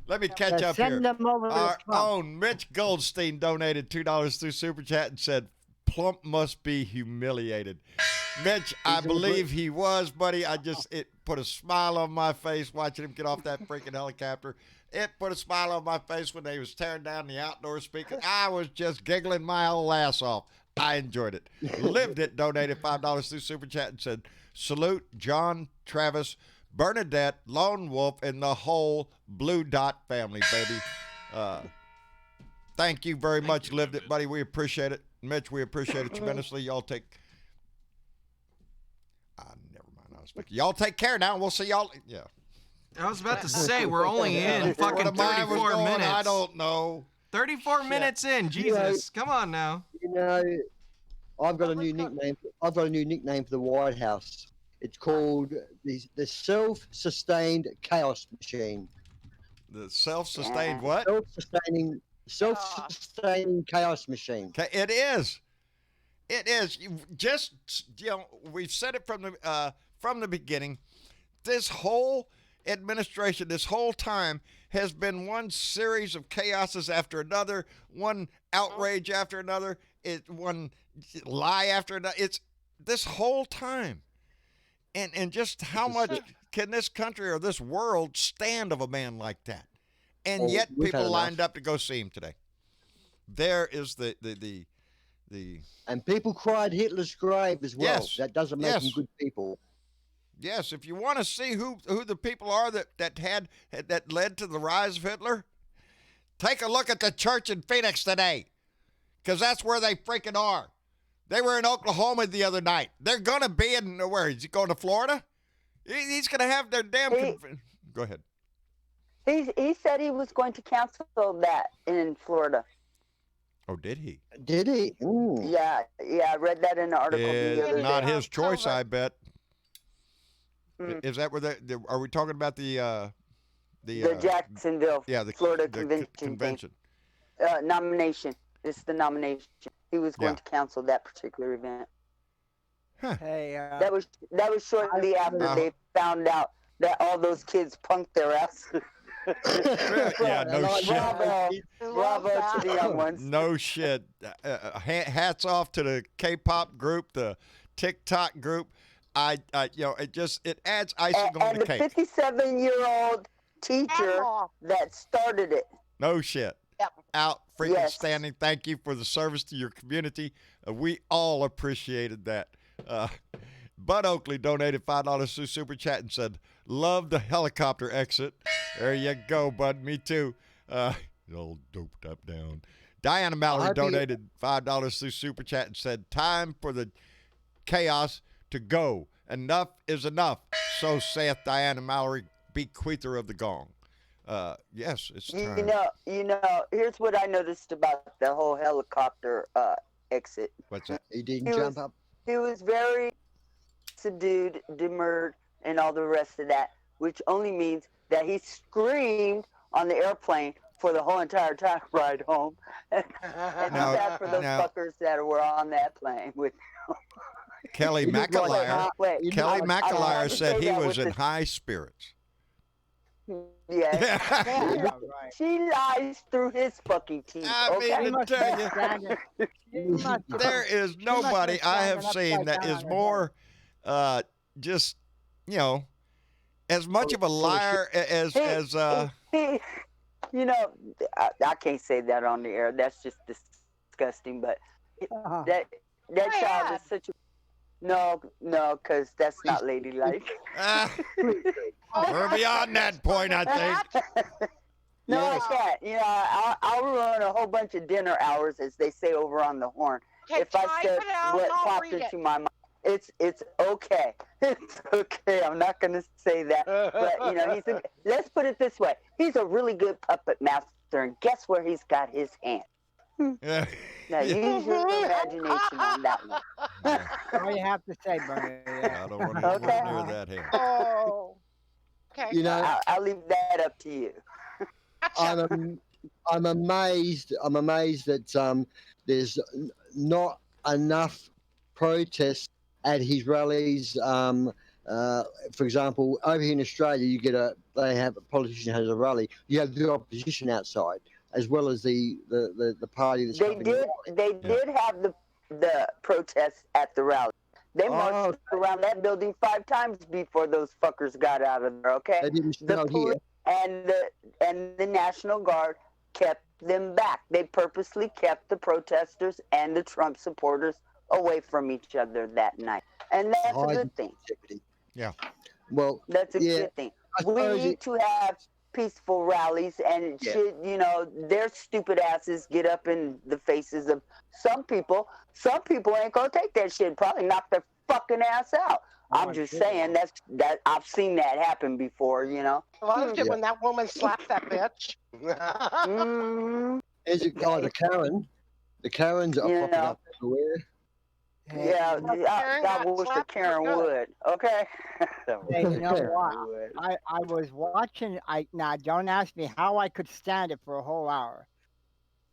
Let me catch up Send here. them over to Our Trump. own Mitch Goldstein donated $2 through Super Chat and said, Plump must be humiliated. Mitch, I believe he was, buddy. It put a smile on my face watching him get off that freaking helicopter. It put a smile on my face when they was tearing down the outdoor speaker. I was just giggling my whole ass off. I enjoyed it. Lived it, donated $5 through Super Chat and said, salute John, Travis, Bernadette, Lone Wolf, and the whole Blue Dot family, baby. Thank you very much. Lived it, buddy. We appreciate it. Mitch, we appreciate it tremendously. Y'all take... never mind. I was thinking. Y'all take care now, and we'll see y'all... Yeah. I was about to say, we're only in fucking Where the mind was 34 going, minutes. I don't know. 34 minutes in, Jesus. Come on now. You know, I've got a new nickname. I've got a new nickname for the White House. It's called the Self-Sustained Chaos Machine. The self-sustained what? Self-sustaining chaos machine. Okay, it is. It is. We've said it from the beginning. This whole administration, this whole time, has been one series of chaoses after another, one outrage after another, one lie after another. It's this whole time. And just how much can this country or this world stand of a man like that? And yet people lined up to go see him today. There is the And people cried Hitler's grave as well. Yes. That doesn't make them good people. Yes, if you want to see who the people are that led to the rise of Hitler, take a look at the church in Phoenix today, because that's where they freaking are. They were in Oklahoma the other night. They're gonna be in where? Is he going to Florida? He's gonna have their damn. Go ahead. He said he was going to cancel that in Florida. Oh, did he? Did he? Ooh. Yeah, I read that in an article. the other Not day. his choice, I bet. Is that where are we talking about the Jacksonville, the Florida the convention nomination? It's the nomination. He was going to cancel that particular event. Huh. Hey, That was shortly after they found out that all those kids punked their ass. Yeah, no shit. Bravo to the young ones. No shit. Hats off to the K-pop group, the TikTok group. It adds icing on the cake. And the 57-year-old teacher that started it. No shit. Yep. Out freaking standing. Thank you for the service to your community. We all appreciated that. Bud Oakley donated $5 through Super Chat and said, love the helicopter exit. There you go, bud. Me too. All doped up down. Diana Mallory donated $5 through Super Chat and said, time for the chaos to go. Enough is enough. so saith Diana Mallory, bequeather of the gong. Yes, it's time. Here's what I noticed about the whole helicopter exit. What's that? He didn't He jump was- up. He was very subdued, demurred, and all the rest of that, which only means that he screamed on the airplane for the whole entire time ride home. And Now- sad for those now- fuckers that were on that plane with Kelly You look like McAlire. wait, Kelly I McAlire had to said say he that was with in the- high spirits. Yeah. Yeah, right. She lies through his fucking teeth. I mean, Okay? He to must tell be you, standing. He must be- there is must be nobody I have standing seen that upside is down more, just, as much of a liar as He- I can't say that on the air. That's just disgusting. But Uh-huh. that Go child ahead. is such a no, because that's not ladylike. we're beyond that point, I think. No, Yes. I can't. I'll ruin a whole bunch of dinner hours, as they say over on the horn, Okay, if I type said it out what and I'll popped read it. into my mind. It's okay. It's okay. I'm not gonna say that. But let's put it this way. He's a really good puppet master, and guess where he's got his hand? Yeah. Now use your imagination on that one. All you have to say, Bernie. I don't want to Okay. go near that hand. Oh. Okay. You know, I'll leave that up to you. I'm amazed. I'm amazed that there's not enough protests at his rallies. For example, over here in Australia, a politician has a rally. You have the opposition outside, as well as the party that's They helping did. the They did have the protests at the rally. They marched around that building 5 times before those fuckers got out of there. Okay. They didn't The start here. police and the National Guard kept them back. They purposely kept the protesters and the Trump supporters away from each other that night, and that's a good thing. Yeah. Well, That's a yeah, good thing. I We suppose need to have peaceful rallies, and their stupid asses get up in the faces of some people. Some people ain't gonna take that shit. Probably knock their fucking ass out. I'm just saying that I've seen that happen before. I loved it when that woman slapped that bitch. Mhm. there's the Karen. The Karens are popping up everywhere. Yeah, I wish the Karen would. Okay. Hey, you know what? I was watching. Now don't ask me how I could stand it for a whole hour.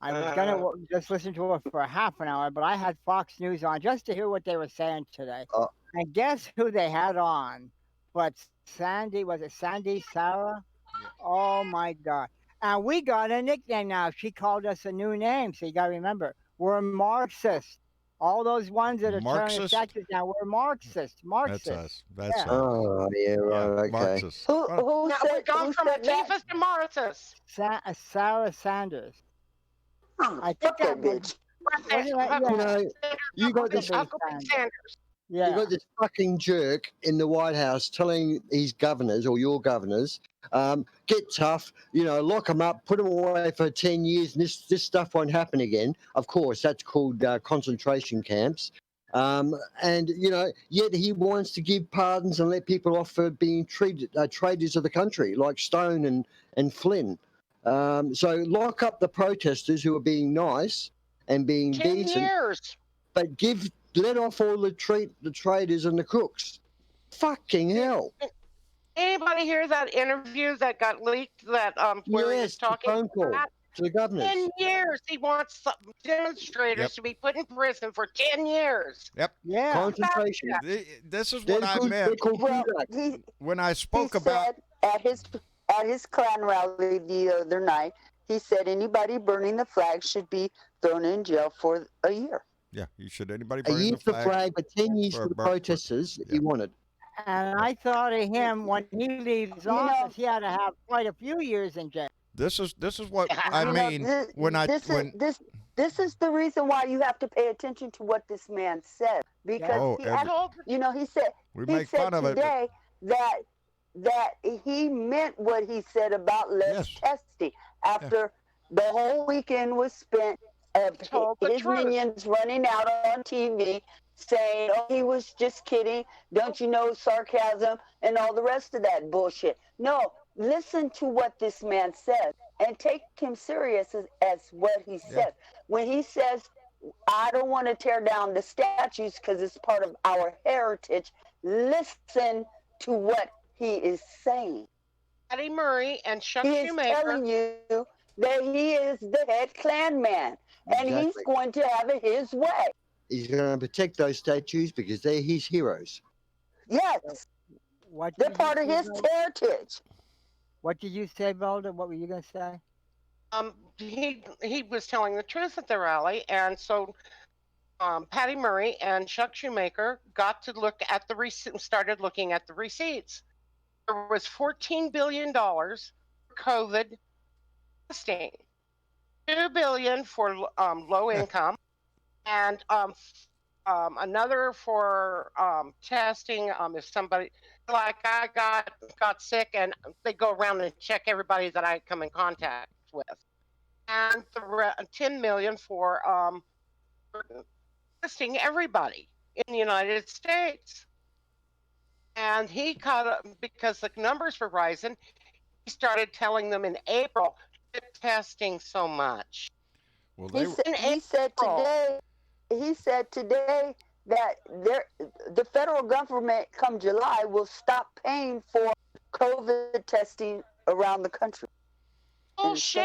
I was gonna just listen to it for half an hour, but I had Fox News on just to hear what they were saying today. And guess who they had on? But Sandy, was it Sandy Sarah? Oh my God! And we got a nickname now. She called us a new name, so you gotta remember we're Marxists. All those ones that are turning Marxist? statues now, we're Marxists. Marxists. That's us. That's Yeah. us. Oh, yeah, right, okay. Marxist. Who Now said, we've gone who from said that? Antifa to Marxists. Sarah Sanders. I think Fuck that that was- bitch. You got this- Sanders. You Yeah. got this fucking jerk in the White House telling his governors or your governors, get tough, lock them up, put them away for 10 years, and this stuff won't happen again. Of course, that's called concentration camps. Yet he wants to give pardons and let people off for being traitors of the country, like Stone and Flynn. So lock up the protesters who are being nice and being 10 decent, years. but let off all the traitors and the crooks. Fucking hell! Anybody hear that interview that got leaked? That where he was Yes, the talking phone call about to the governors. 10 years. He wants some demonstrators Yep. to be put in prison for 10 years. Yeah. Concentration. This is They're what I good- meant they're called Well, Kulaks. he when I spoke about. said at his Klan rally the other night, he said anybody burning the flag should be thrown in jail for a year. Yeah, you should anybody A burn year the for flag. flag, but 10 years for for the bur- protesters yeah. he wanted. And I thought of him when he leaves You know- office, he had to have quite a few years in jail. This is what I You know, mean this, when I this when is this is the reason why you have to pay attention to what this man said, because Oh, he, every- he said we he make said fun of it. but- today that he meant what he said about less Yes. testing after the whole weekend was spent of Told the his truth. minions running out on TV saying, oh, he was just kidding. Don't you know, sarcasm and all the rest of that bullshit. No, listen to what this man says and take him serious as what he Yeah. says. When he says, I don't want to tear down the statues because it's part of our heritage, listen to what he is saying. Patty Murray and Chuck He is Shoemaker. telling you that he is the head Klan man, and he's Exactly. going to have it his way. He's going to protect those statues because they're his heroes. Yes, What they're did part you of say, his Velda? heritage. What did you say, Velda? What were you going to say? He was telling the truth at the rally, and so Patty Murray and Chuck Shoemaker got to look at the started looking at the receipts. There was $14 billion for COVID testing, $2 billion for low income, and another for testing if somebody like I got sick, and they go around and check everybody that I come in contact with, and the 10 million for testing everybody in the United States. And he caught up because the numbers were rising. He started telling them in April, quit testing so much. Well, He they said, he said today that the federal government come July will stop paying for COVID testing around the country. Bullshit.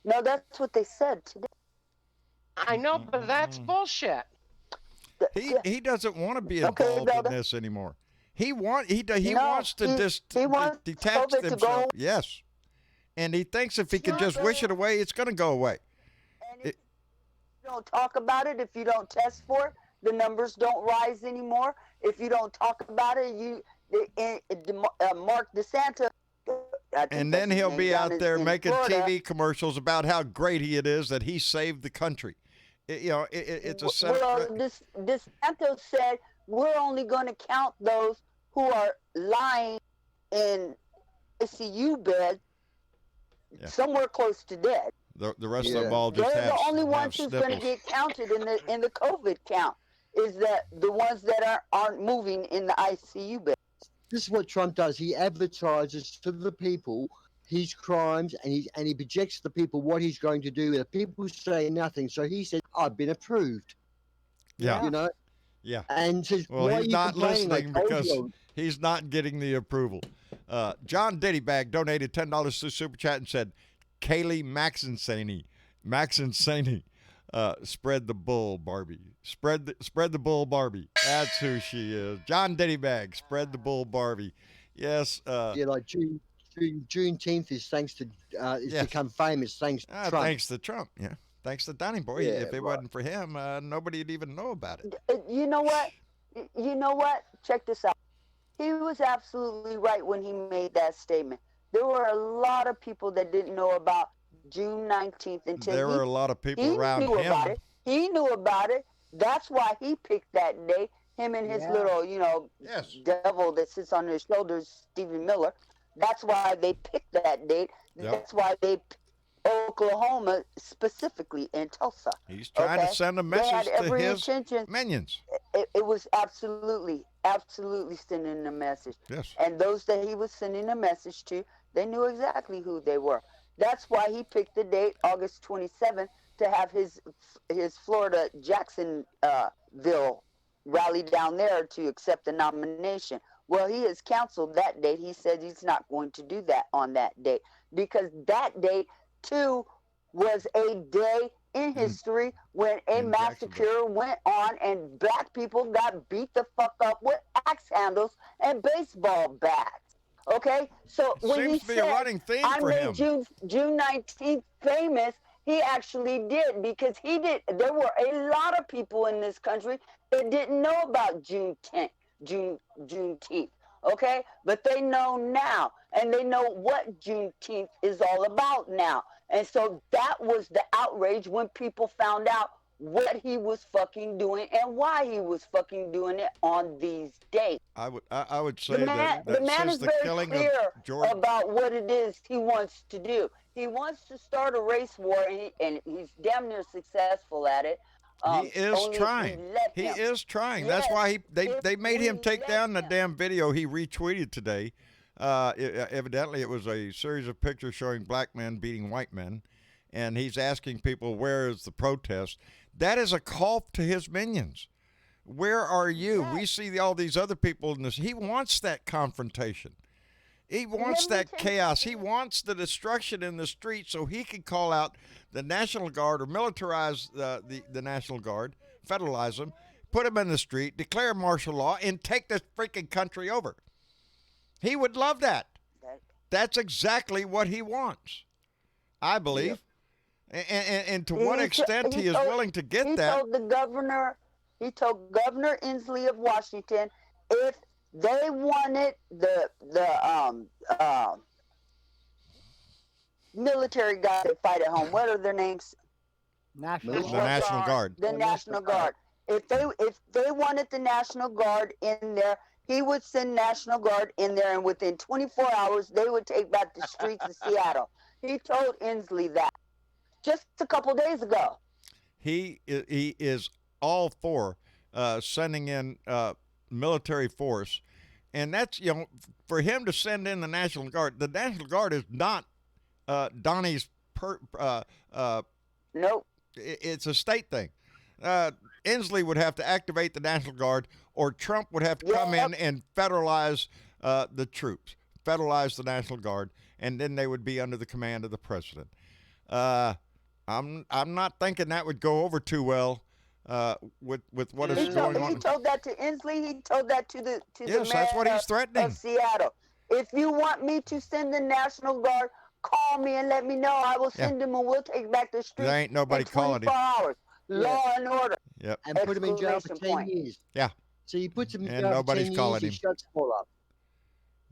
No, that's what they said today. I know, but that's bullshit. he doesn't want to be Okay, involved in Velda. this anymore. He wants to he wants detach COVID to himself. go. Yes, and he thinks if he can not just wish going- it away, it's going to go away. And if you don't talk about it, if you don't test for it, the numbers don't rise anymore. If you don't talk about it, Mark DeSantis. And then he'll be out there making TV commercials about how great it is that he saved the country. It's a Well, DeSantis said we're only going to count those who are lying in ICU bed somewhere close to dead. The rest of them all just They're have the only have ones who's going to sniffles. get counted in the COVID count. Is that the ones that aren't moving in the ICU bed? This is what Trump does. He advertises to the people his crimes, and he projects to the people what he's going to do. The people say nothing, so he said, "I've been approved." Yeah. You know. Yeah. And says, Well, "Why are he's you not complaining? I listening told because you." he's not getting the approval. John Diddybag donated $10 to Super Chat and said, Kaylee Maxinsany, spread the bull, Barbie. Spread the bull, Barbie. That's who she is. John Diddybag, spread the bull, Barbie. Yes. Yeah, like Juneteenth is thanks to it's Yes. become famous thanks to Trump. Thanks to Trump. Yeah. Thanks to Donny Boy. Yeah, if it wasn't for him, nobody'd even know about it. You know what? Check this out. He was absolutely right when he made that statement. There were a lot of people that didn't know about June 19th until There were a lot of people he around knew him. about it. He knew about it. That's why he picked that day. Him and his little, Yes. devil that sits on his shoulders, Stephen Miller. That's why they picked that date. Yep. That's why they picked Oklahoma specifically in Tulsa. He's trying to send a They had message to every his intention. minions. It was absolutely sending a message. Yes. And those that he was sending a message to, they knew exactly who they were. That's why he picked the date, August 27th, to have his Florida Jacksonville rally down there to accept the nomination. Well, he has canceled that date. He said he's not going to do that on that date because that date, too, was a day in history when a in massacre went on and black people got beat the fuck up with axe handles and baseball bats. Okay, so It when seems he to be said a running theme I for made him. June 19th famous, he actually did because he did. There were a lot of people in this country that didn't know about Juneteenth. Okay, but they know now, and they know what Juneteenth is all about now. And so that was the outrage when people found out what he was fucking doing and why he was fucking doing it on these dates. I would say The man since is the very killing clear of George. about what it is he wants to do. He wants to start a race war, and he's damn near successful at it. He is only trying. if we let He him. is trying. Yes, That's why they if made him we take let down the him. damn video he retweeted today. Evidently, it was a series of pictures showing black men beating white men, and he's asking people, "Where is the protest?" That is a call to his minions. Where are you? We see all these other people in this. He wants that confrontation. He wants me that tell you chaos. He wants the destruction in the streets so he can call out the National Guard or militarize the National Guard, federalize them, put them in the street, declare martial law, and take this freaking country over. He would love that. That's exactly what he wants, I believe. And to what extent he is willing to get that. He told Governor Inslee of Washington if they wanted the military guys that fight at home. What are their names? National The National Guard. The National Guard. If they wanted the National Guard in there, he would send National Guard in there, and within 24 hours, they would take back the streets of Seattle. He told Inslee that just a couple days ago. He is all for sending in military force, and that's, for him to send in the National Guard. The National Guard is not Donnie's Nope. It's a state thing. Inslee would have to activate the National Guard, or Trump would have to come in and federalize the troops, federalize the National Guard, and then they would be under the command of the president. I'm not thinking that would go over too well with what is going on. He told that to Inslee. He told that to the mayor that's what he's threatening. of Seattle. If you want me to send the National Guard, call me and let me know. I will send them, and we'll take back the streets. There ain't nobody calling him. 24 hours. Law and order. Yep. And put him in jail for 10 years. Yeah. So you put him in And jail nobody's for 10 calling years, him. he shuts them all up.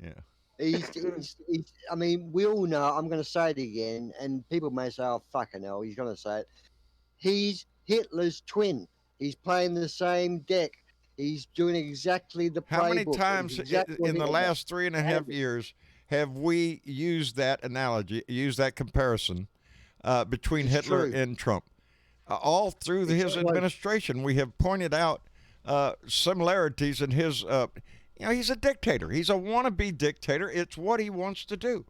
Yeah. He's, I mean, we all know, I'm going to say it again, and people may say, oh, fucking hell, he's going to say it. He's Hitler's twin. He's playing the same deck. He's doing exactly the playbook. How many times Exactly in the last 3.5 years have we used that analogy, used that comparison between Hitler and Trump? All through his administration, we have pointed out similarities in his. He's a dictator. He's a wannabe dictator. It's what he wants to do,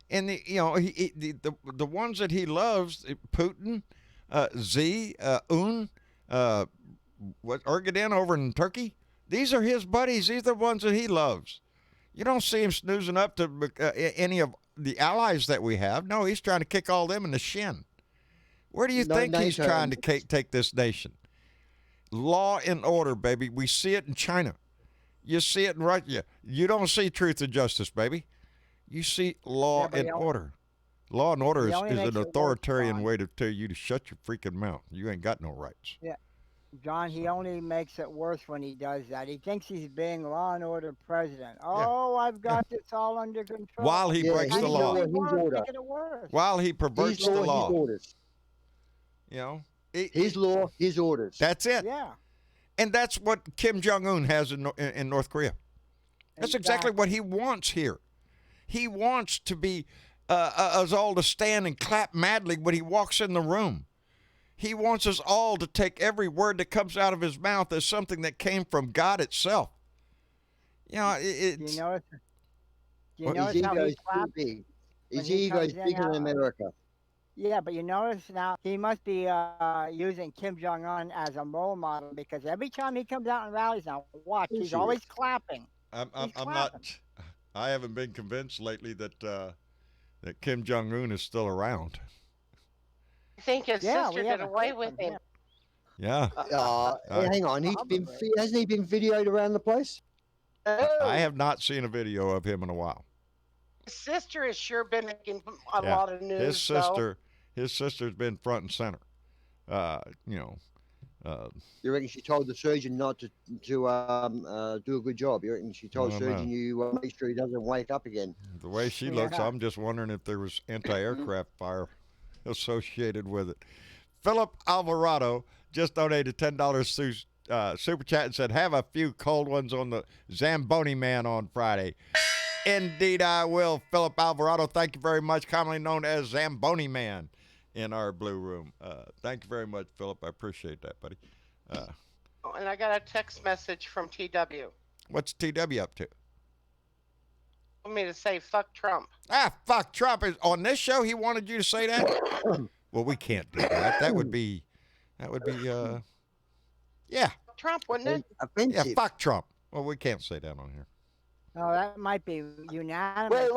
and the ones that he loves, Putin, Erdogan over in Turkey. These are his buddies. These are the ones that he loves. You don't see him snoozing up to any of the allies that we have. No, he's trying to kick all them in the shin. Where do you think he's trying to take this nation? Law and order, baby. We see it in China. You see it in Russia. You don't see truth and justice, baby. You see law and order. Law and order is an authoritarian way to tell you to shut your freaking mouth. You ain't got no rights. Yeah. John, he only makes it worse when he does that. He thinks he's being law and order president. Oh, I've got this all under control. While he breaks the law. While he perverts the law. His law, his orders. That's it. Yeah. And that's what Kim Jong-un has in North Korea. That's exactly what he wants here. He wants to be us all to stand and clap madly when he walks in the room. He wants us all to take every word that comes out of his mouth as something that came from God itself. It's... Do you notice his how ego he is too claps? big. His ego is bigger than America. Yeah, but you notice now he must be using Kim Jong-un as a role model, because every time he comes out and rallies now, watch, he's always clapping. I'm not. I haven't been convinced lately that Kim Jong-un is still around. I think his sister did away with him. Yeah. Hang on, hasn't he been videoed around the place? I have not seen a video of him in a while. His sister has sure been making a lot of news. His sister's been front and center. You reckon she told the surgeon not to do a good job? You reckon she told the surgeon you make sure he doesn't wake up again? The way she looks, I'm just wondering if there was anti-aircraft fire associated with it. Philip Alvarado just donated $10 super chat and said, have a few cold ones on the Zamboni man on Friday. Indeed I will, Philip Alvarado. Thank you very much, commonly known as Zamboni man. in our blue room. Thank you very much, Philip. I appreciate that, buddy. Oh, and I got a text message from TW. What's TW up to? Want me to say fuck Trump. Ah, fuck Trump. Is on this show he wanted you to say that? Well, we can't do that. That would be yeah. Trump, wouldn't it? Yeah, Offensive. fuck Trump. Well, we can't say that on here. Oh, that might be unanimous.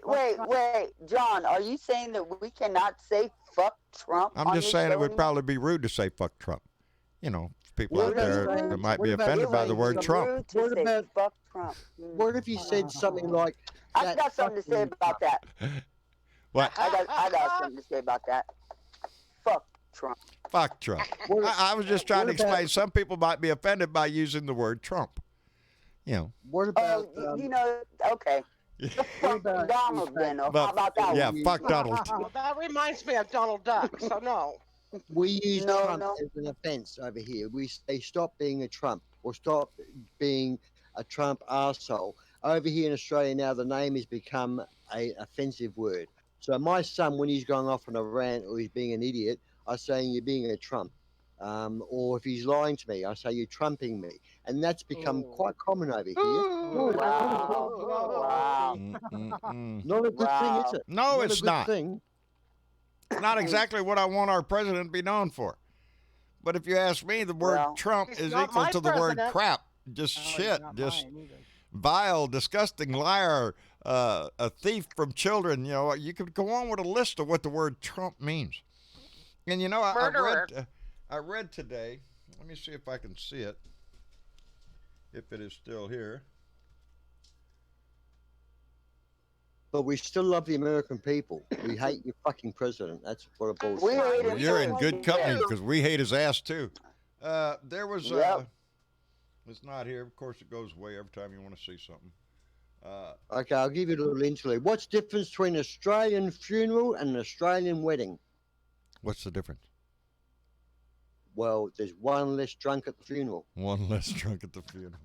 Wait, John, are you saying that we cannot say fuck Trump? I'm on just this saying show it would anymore? probably be rude to say fuck Trump. You know, people What out there about- that might what be about- offended by the word It's Trump. rude to What say about- fuck Trump. What if you said something like, I that got something to say fucking- about that. What? I got something to say about that. Fuck Trump. Fuck Trump. What- I was just trying to what about- explain. Some people might be offended by using the word Trump. You know. What Oh, about, you know, okay. Fuck about- Donald then. Or But- how about that yeah, one? fuck Donald. Well, that reminds me of Donald Duck, so no. we use No, Trump no. as an offence over here. We say stop being a Trump or stop being a Trump arsehole. Over here in Australia now, the name has become an offensive word. So my son, when he's going off on a rant or he's being an idiot, I say you're being a Trump. Or if he's lying to me, I say you're trumping me. And that's become quite common over here. Wow. Not a good thing, is it? No, a it's good not. Thing. It's not exactly what I want our president to be known for. But if you ask me, the word Well, Trump he's is not equal my to the word president. crap. Just Oh, it's shit. not Just mine either. vile, disgusting liar, a thief from children. You know, you could go on with a list of what the word Trump means. And you know, Murderer. I read today. Let me see if I can see it. If it is still here. But we still love the American people. We hate your fucking president. That's what it boils We down to. hate him. Well, you're in good Yeah. company because we hate his ass too. There was Yep. it's not here. Of course, it goes away every time you want to see something. Okay, I'll give you a little interlude. What's the difference between an Australian funeral and an Australian wedding? What's the difference? Well, there's one less drunk at the funeral. One less drunk at the funeral.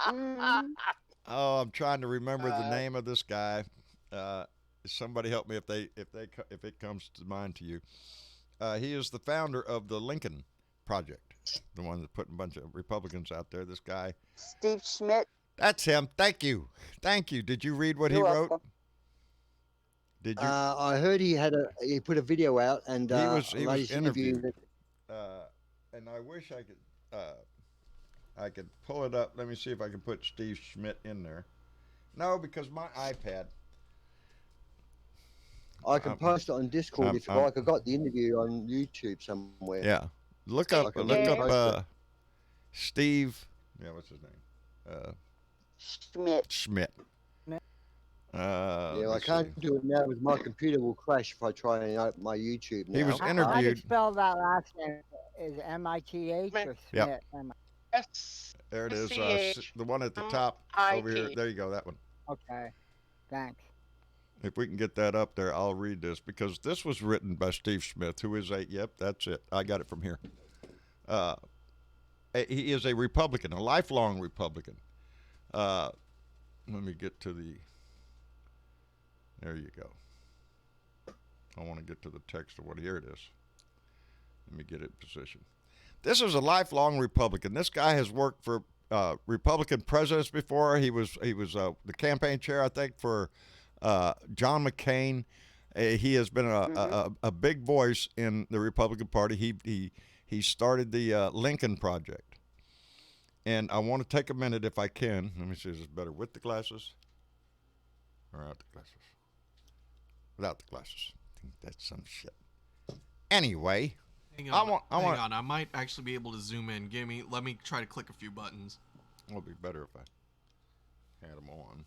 Mm, Oh, I'm trying to remember the name of this guy. Somebody help me if it comes to mind to you. He is the founder of the Lincoln Project, the one that's putting a bunch of Republicans out there. This guy. Steve Schmidt. That's him. Thank you. Did you read what You're he wrote? welcome. Did you? I heard he put a video out and He was a lady's interviewed. interviewing And I wish I could pull it up. Let me see if I can put Steve Schmidt in there. No, because my iPad. I can post it on Discord if you I'm- like. I got the interview on YouTube somewhere. Yeah, look I up can post it. Steve. Yeah, what's his name? Schmidt. Schmidt. Yeah, I let's can't see. do it now because my computer will crash if I try and open my YouTube now. He was How do interviewed. you spell that last name? Is it M-I-T-H or Yep. Smith? M- S. There it is. SCH. The one at the top over here. IT. There you go. That one. Okay, thanks. If we can get that up there, I'll read this because this was written by Steve Smith, who is yep, that's it. I got it from here. He is a Republican, a lifelong Republican. Let me get to there you go. I want to get to the text of here it is. Let me get it in position. This is a lifelong Republican. This guy has worked for Republican presidents before. He was the campaign chair, I think, for John McCain. He has been a big voice in the Republican Party. He started the Lincoln Project. And I want to take a minute, if I can. Let me see, is this better with the glasses or without the glasses? Without the glasses. I think that's some shit. Anyway, Hang I on. want- Hang on. I might actually be able to zoom in. Let me try to click a few buttons. it'll be better if I had them on.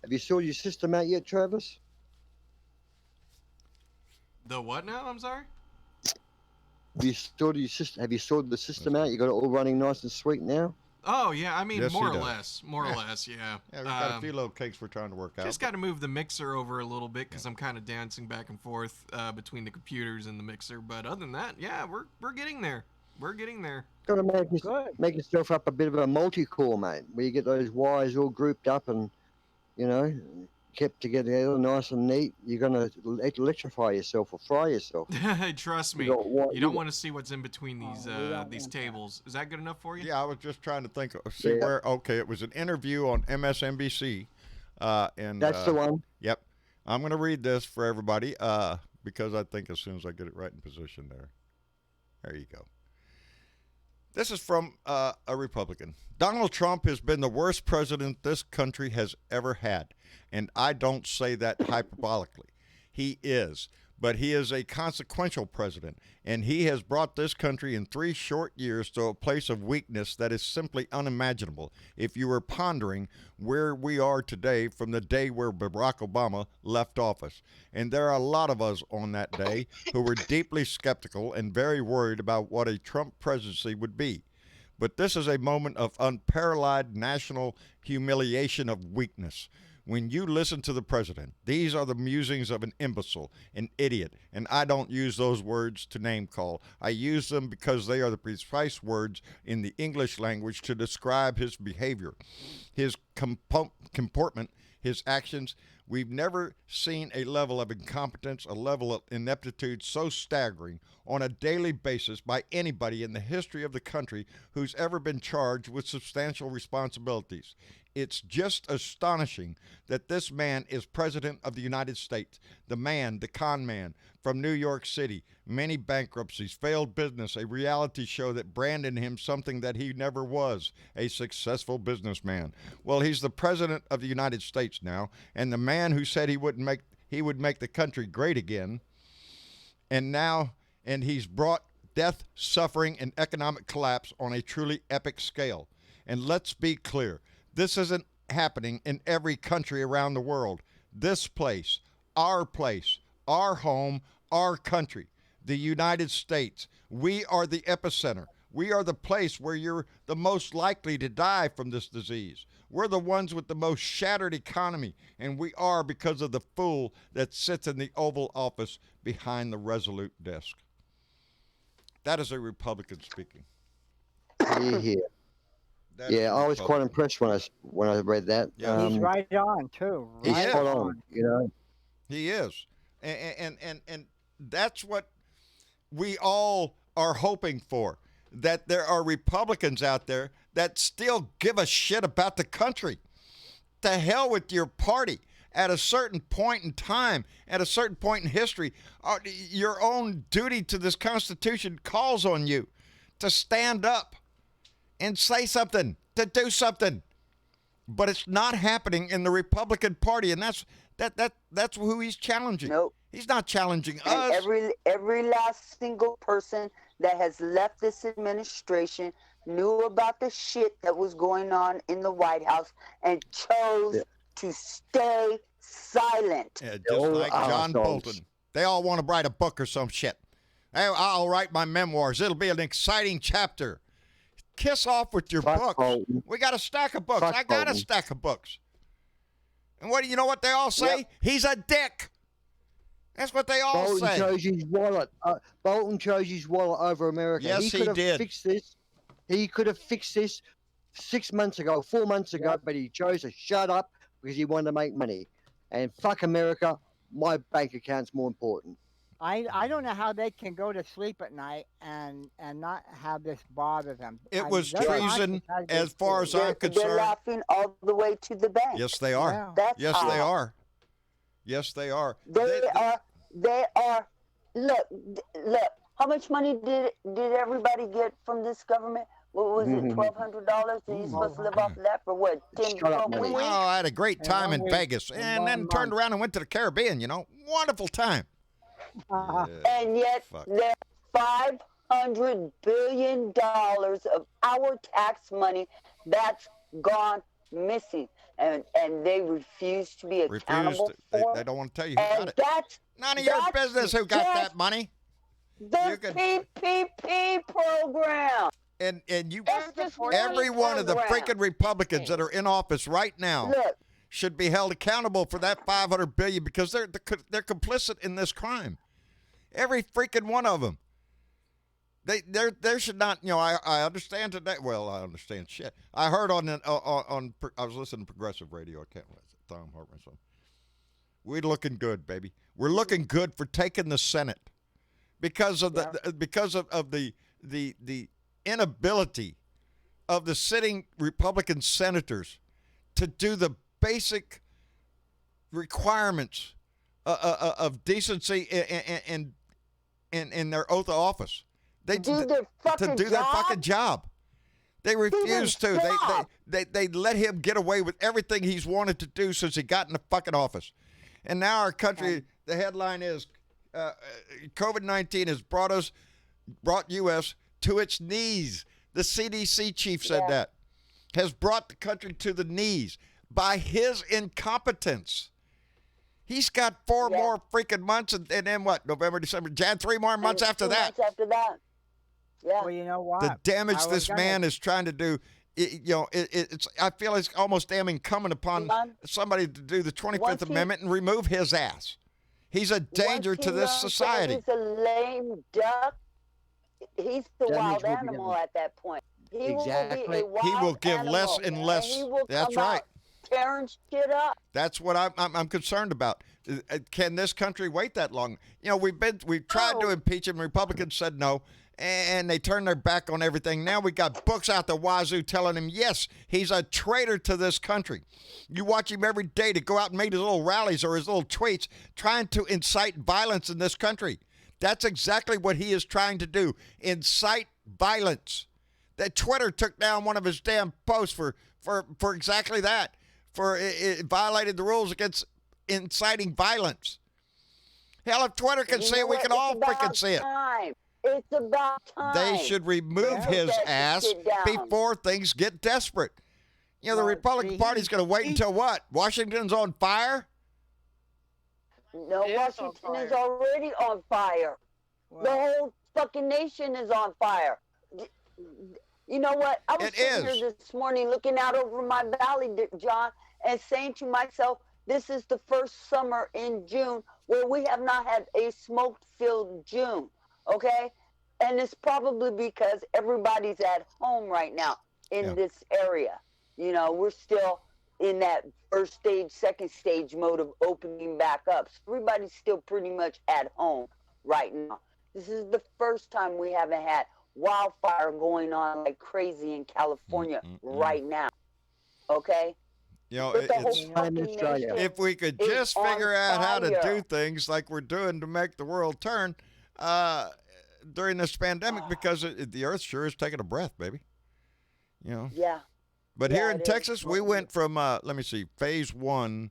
Have you sorted your system out yet, Travis? The what now? I'm sorry? Have you sorted your system? Have you sorted the system out? You got it all running nice and sweet now. Oh yeah, I mean Yes, he more or does. less. More or less, yeah. Yeah, we've got a few little cakes we're trying to work out. Just got to move the mixer over a little bit because I'm kind of dancing back and forth between the computers and the mixer. But other than that, yeah, we're getting there. We're getting there. Got to Good. make yourself up a bit of a multi-core, mate, where you get those wires all grouped up and, you know, kept together nice and neat, you're gonna electrify yourself or fry yourself. Trust me, you don't want to see what's in between these tables. Is that good enough for you? Yeah, I was just trying to think, see where. Okay, it was an interview on MSNBC, and That's the one. Yep, I'm going to read this for everybody because I think as soon as I get it right in position, there you go. This is from a Republican. Donald Trump has been the worst president this country has ever had, and I don't say that hyperbolically. He is. But he is a consequential president, and he has brought this country in 3 short years to a place of weakness that is simply unimaginable if you were pondering where we are today from the day where Barack Obama left office. And there are a lot of us on that day who were deeply skeptical and very worried about what a Trump presidency would be. But this is a moment of unparalleled national humiliation of weakness. When you listen to the president, these are the musings of an imbecile, an idiot, and I don't use those words to name call. I use them because they are the precise words in the English language to describe his behavior, his comportment, his actions. We've never seen a level of incompetence, a level of ineptitude so staggering on a daily basis by anybody in the history of the country who's ever been charged with substantial responsibilities. It's just astonishing that this man is president of the United States. The man, the con man from New York City, many bankruptcies, failed business, a reality show that branded him something that he never was, a successful businessman. Well, he's the president of the United States now, and the man who said he would make the country great again, and he's brought death, suffering, and economic collapse on a truly epic scale. And let's be clear. This isn't happening in every country around the world. This place, our home, our country, the United States, we are the epicenter. We are the place where you're the most likely to die from this disease. We're the ones with the most shattered economy, and we are because of the fool that sits in the Oval Office behind the resolute desk. That is a Republican speaking. Yeah. Yeah, I was quite impressed when I read that. Yeah. He's right on too. He's Right spot on, you know. He is, and that's what we all are hoping for. That there are Republicans out there that still give a shit about the country. To hell with your party. At a certain point in time, at a certain point in history, your own duty to this Constitution calls on you to stand up and say something, to do something. But it's not happening in the Republican Party, and that's who he's challenging. Nope. He's not challenging And us. every last single person that has left this administration knew about the shit that was going on in the White House and chose to stay silent. Yeah, just like John Bolton. They all want to write a book or some shit. Hey, I'll write my memoirs. It'll be an exciting chapter. Kiss off with your books. Bolton. We got a stack of books. I got a stack of books. And you know what they all say? Yep. He's a dick. That's what they all Bolton say. chose his wallet. Bolton chose his wallet over America. Yes, he did. Fixed this. He could have fixed this 6 months ago, 4 months ago, but he chose to shut up because he wanted to make money. And fuck America, my bank account's more important. I don't know how they can go to sleep at night and not have this bother them. It was treason as far as I'm concerned. They're laughing all the way to the bank. Yes, they are. Yeah. That's Yes, how. they are. Yes, they are. They are. Look. How much money did everybody get from this government? What was it, $1,200? And you supposed to live off of that for what, 10 to 12 money. weeks? Oh, I had a great time in Vegas, and then turned around and went to the Caribbean. Wonderful time. And yet there's $500 billion of our tax money that's gone missing, and they refuse to be accountable for. They don't want to tell you who And got it. that's None of your business who got that money. the PPP program. And you, It's just every one of the program. freaking Republicans that are in office right now Look, should be held accountable for that $500 billion because they're complicit in this crime. Every freaking one of them. There should not. I understand today. Well, I understand shit. I heard on I was listening to progressive radio. I can't remember Tom Hartman. we're looking good, baby. We're looking good for taking the Senate because of the inability of the sitting Republican senators to do the basic requirements of decency in their oath of office. They do their fucking their fucking job. They refuse to. They let him get away with everything he's wanted to do since he got in the fucking office. And now our country, the headline is, COVID-19 has brought U.S. to its knees. The CDC chief said that. Has brought the country to the knees by his incompetence. He's got 4 more freaking months, and then what? November, December, Jan, 3 more months after that. Months after that. Yeah. Well, you know what? The damage this man is trying to do, it's. I feel it's almost damn incumbent upon somebody to do the 25th Amendment and remove his ass. He's a danger to this society. He's a lame duck. He's the wild animal at that point. He will be a wild He will give animal, less and less. he will That's come right. out tearing shit up. That's what I'm concerned about. Can this country wait that long? We've tried to impeach him. Republicans said no, and they turned their back on everything. Now we got books out the wazoo telling him, yes, he's a traitor to this country. You watch him every day to go out and make his little rallies or his little tweets trying to incite violence in this country. That's exactly what he is trying to do, incite violence. That Twitter took down one of his damn posts for exactly that, for it violated the rules against inciting violence. Hell, if Twitter can see it, we can all freaking see it. It's about time. They should remove his ass before things get desperate. The Republican Party's going to wait until what? Washington's on fire? No, Washington is already on fire. The whole fucking nation is on fire. You know what? I was sitting here this morning looking out over my valley, John, and saying to myself, this is the first summer in June where we have not had a smoke-filled June, okay? And it's probably because everybody's at home right now in this area. We're still in that first stage, second stage mode of opening back up. So everybody's still pretty much at home right now. This is the first time we haven't had wildfire going on like crazy in California right now. Okay? If we could just figure out how to do things like we're doing to make the world turn during this pandemic, because the earth sure is taking a breath, baby. Yeah. But here in Texas, we went from, let me see, phase 1.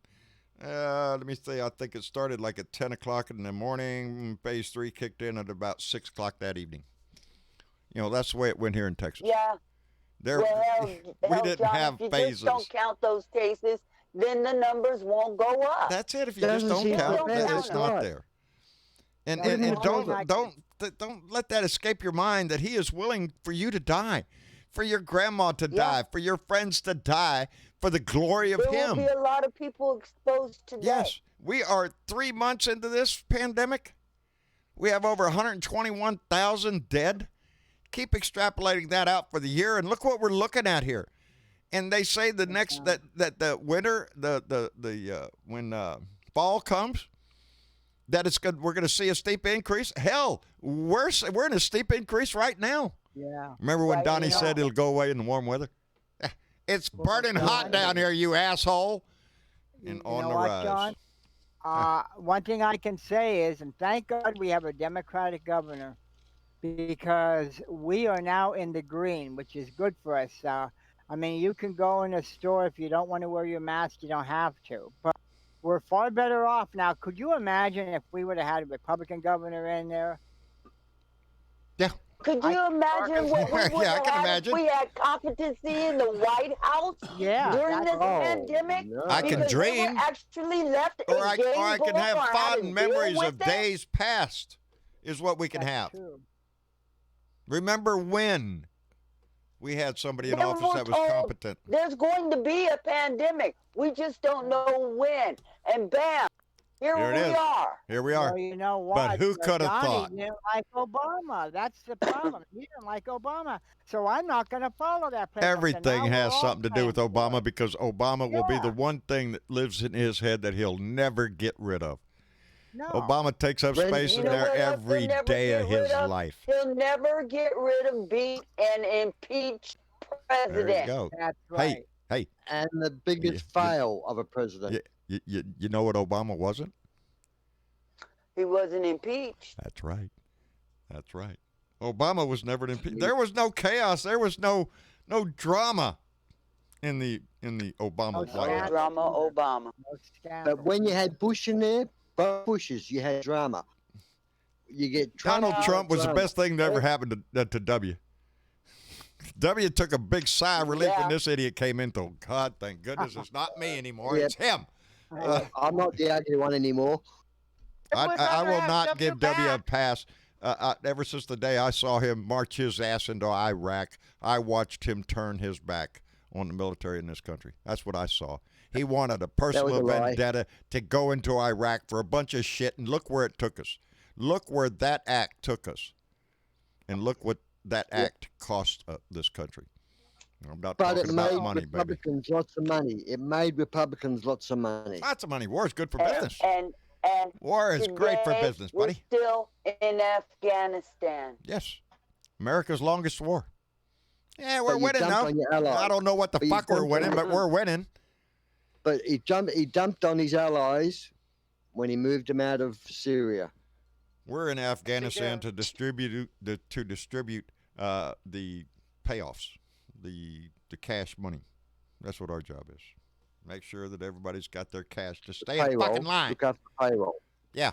Let me see, I think it started like at 10 o'clock in the morning. Phase 3 kicked in at about 6 o'clock that evening. That's the way it went here in Texas. Yeah. We didn't have phases. If you just don't count those cases, then the numbers won't go up. That's it. If you just don't count, it's not there. And don't let that escape your mind that he is willing for you to die, for your grandma to die, for your friends to die, for the glory of him. There will be a lot of people exposed today. Yes. We are 3 months into this pandemic. We have over 121,000 dead. Keep extrapolating that out for the year, and look what we're looking at here. And they say the next that the winter, when fall comes, that it's good. We're going to see a steep increase. Hell, we're in a steep increase right now. Yeah. Remember when Donnie said it'll go away in the warm weather? It's burning hot down here, you asshole. And on the rise. John? One thing I can say is, and thank God we have a Democratic governor, because we are now in the green, which is good for us. You can go in a store if you don't want to wear your mask, you don't have to. But we're far better off now. Could you imagine if we would have had a Republican governor in there? Yeah. Could you imagine what we would have had if we had competency in the White House during this pandemic? No. I can dream. Actually left or I can have fond memories of days past is what we can have. True. Remember when we had somebody in office that was competent? There's going to be a pandemic. We just don't know when. And bam, Here it is. we are. Here we are. Well, you know what? But who could have Johnny thought? didn't like Obama. That's the problem. He didn't like Obama. So I'm not going to follow that playbook. And Everything now has we're all something to do with playing for Obama it. because Obama will be Yeah. the one thing that lives in his head that he'll never get rid of. No. Obama takes up Ren- space You in know there what else every he'll never day of get rid his of? life. He'll never get rid of beat and impeach There you president. go. That's right. Hey, And the biggest Yeah, fail of a president. you know what Obama wasn't? He wasn't impeached. That's right. That's right. Obama was never impeached. There was no chaos. There was no drama in the Obama No White No House. House. drama, Obama. No scandal. But when you had Bush in there, both Bushes, you had drama. You get Donald Trump was the drama. best thing that ever happened to W. W took a big sigh of relief when Yeah. this idiot came in. Oh, God, thank goodness it's not me anymore. Yeah. It's him. I'm not the ugly one anymore. I would I rather will have not W give W a back. pass. Ever since the day I saw him march his ass into Iraq, I watched him turn his back on the military in this country. That's what I saw. He wanted a personal a lie. vendetta to go into Iraq for a bunch of shit, and look where it took us. Look where that act took us. And look what that act cost this country. I'm not But it talking made about money, baby. Republicans lots of money. It made Republicans lots of money. Lots of money. War is good for business. And War is great for today, business, we're buddy. still in Afghanistan. Yes. America's longest war. Yeah, we're But you winning dumped now. on your allies. I don't know what the But you fuck we're dumped winning, on- but we're winning. But he dumped on his allies when he moved them out of Syria. We're in Afghanistan to distribute the payoffs, the cash money. That's what our job is. Make sure that everybody's got their cash to stay in the Payroll. fucking line. Look after payroll. Yeah,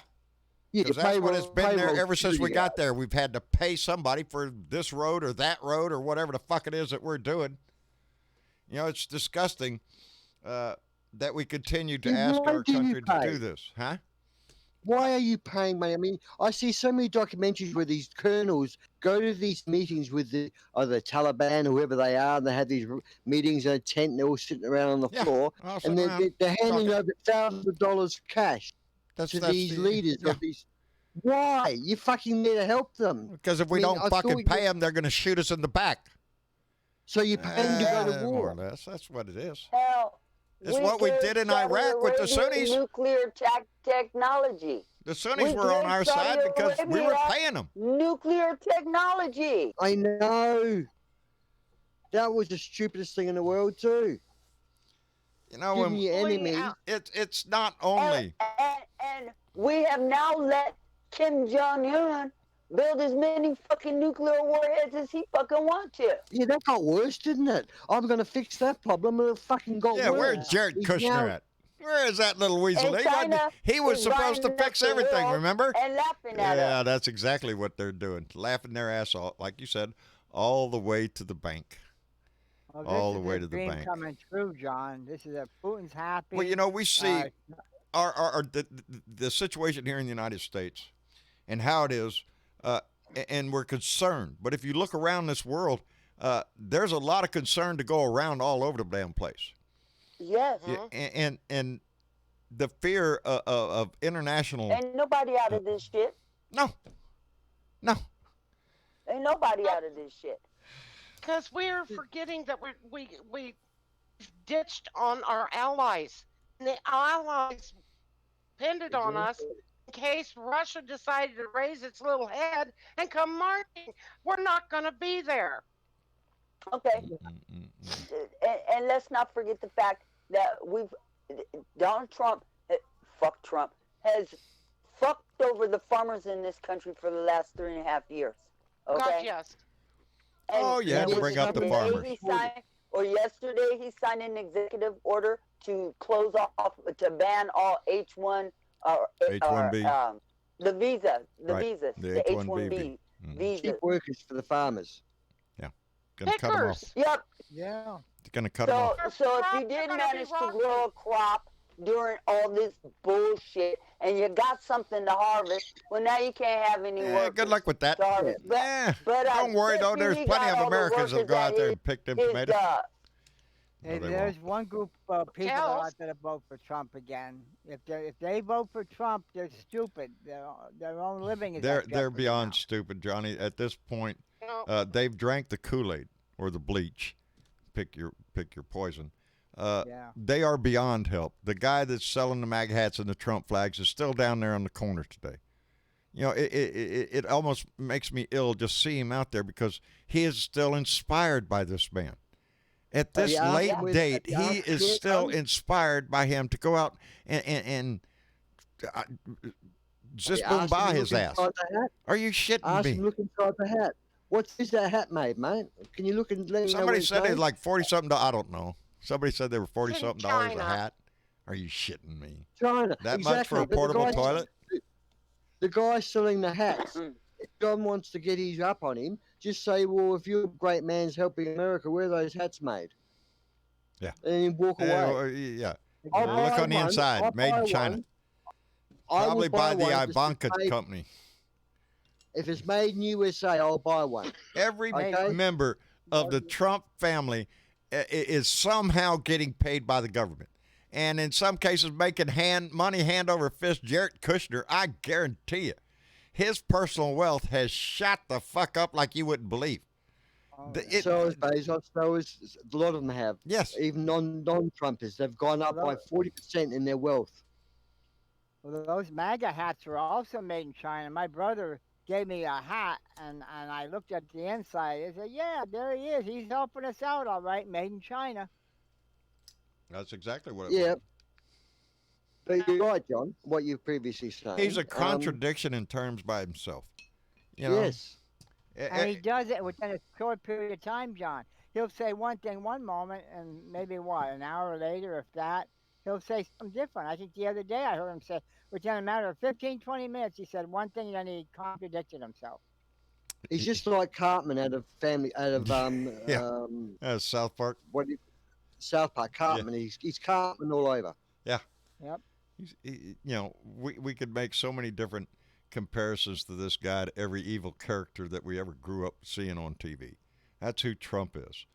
Yeah, because that's what it's been there payroll ever since we security got there. We've had to pay somebody for this road or that road or whatever the fuck it is that we're doing. You know, it's disgusting that we continue to Then ask why our do you country to pay? do this, huh? Why are you paying money? I mean, I see so many documentaries where these colonels go to these meetings with the either Taliban, whoever they are, and they have these meetings in a tent, and they're all sitting around on the Yeah, floor, all and sitting around they're handing talking. over thousands of dollars cash That's to these the- leaders yeah. of these. Why? You fucking there to help them. Because if we I mean, don't I fucking thought pay them, they're going to shoot us in the back. So you pay them to go to More or war. less. That's what it is. Hell, It's what we gave did in Saudi Iraq with the Arabia Sunnis. Nuclear technology. The Sunnis We were on gave our side Saudi because we were Arabia paying them. Nuclear technology. I know. That was the stupidest thing in the world too. You know, Giving when your enemies. it's not only. And we have now let Kim Jong-un build as many fucking nuclear warheads as he fucking wants to. Yeah, that got worse, didn't it? I'm going to fix that problem, and it fucking got Yeah, worse. where's Jared He's Kushner now- at? Where is that little weasel? And China He was is supposed to lining up fix the everything, world remember? And laughing at Yeah, us. that's exactly what they're doing. Laughing their ass off, like you said, all the way to the bank. Well, all this the way is to a the dream bank. coming true, John. This is a Putin's happy. Well, you know, we see uh, the situation here in the United States and how it is, and we're concerned. But if you look around this world, there's a lot of concern to go around all over the damn place. Yes. Yeah, and the fear of international. Ain't nobody out of this shit. No. Ain't nobody out of this shit. Because we're forgetting that we ditched on our allies. And the allies depended on us in case Russia decided to raise its little head and come marching. We're not going to be there. Okay. And let's not forget the fact that Donald Trump, fuck Trump, has fucked over the farmers in this country for the last 3.5 years. Okay. God, yes. And Oh, yeah, to bring up the today farmers. Yesterday he signed an executive order to close off, to ban all H1, H-1B. the visa, the Right, visas, the the H-1B. H1B visas. Cheap workers for the farmers. Gonna cut them off. Pickers. Yep. yeah. Gonna cut them off. So if Crops you are did gonna be manage to rotten. grow a crop during all this bullshit and you got something to harvest, well, now you can't have any Yeah, workers good luck with that. to harvest. Yeah, But I don't worry bet though. you There's he plenty got of all the Americans that'll workers go out at there and pick them his, tomatoes. No, they There's won't. one group of people Tell out there that vote for Trump again. If they vote for Trump, they're stupid. Their own living is They're at they're jeopardy beyond now. stupid, Johnny. At this point, no. they've drank the Kool-Aid or the bleach. Pick your poison. Yeah. They are beyond help. The guy that's selling the MAG hats and the Trump flags is still down there on the corner today. You know, it almost makes me ill just seeing him out there because he is still inspired by this man. At this Yeah, late with- date, yeah, he is yeah, still Tony. inspired by him to go out and uh, just boom Ask by him to his look ass. inside the hat. Are you shitting Ask him me? to look inside the hat. What is that hat made, mate? Can you look and let me know what Somebody it's said made? it's like 40 something. I don't know. Somebody said they were 40 in something dollars a China. hat. Are you shitting me? China. That exactly. much for a but the portable guy- toilet? The guy selling the hats. If John wants to get his up on him, just say, well, if you're a great man's helping America, where are those hats made? Yeah. And then walk away. Yeah. I'll Look buy on the one, inside, I'll made buy in China. one. I will Probably by the one if it's Ivanka made- company. If it's made in USA, I'll buy one. Every Okay. member of the Trump family is somehow getting paid by the government. And in some cases, making money hand over fist. Jared Kushner, I guarantee you, his personal wealth has shot the fuck up like you wouldn't believe. Oh, The- yeah. it- So is Bezos. So is a lot of them have. yes. Even non-Trumpers, they've gone up by 40% in their wealth. Well, those MAGA hats are also made in China. My brother gave me a hat, and I looked at the inside. I said, "Yeah, there he is. He's helping us out, all right. Made in China." That's exactly what it Yeah. was. But you're right, John, what you've previously said. He's a contradiction in terms by himself. You know? Yes. And he does it within a short period of time, John. He'll say one thing one moment, and maybe an hour later, if that, he'll say something different. I think the other day I heard him say, within a matter of 15, 20 minutes, he said one thing, and then he contradicted himself. He's just like Cartman out of Yeah. South Park. South Park. Cartman. He's Cartman all over. Yep. We could make so many different comparisons to this guy to every evil character that we ever grew up seeing on TV. That's who Trump is.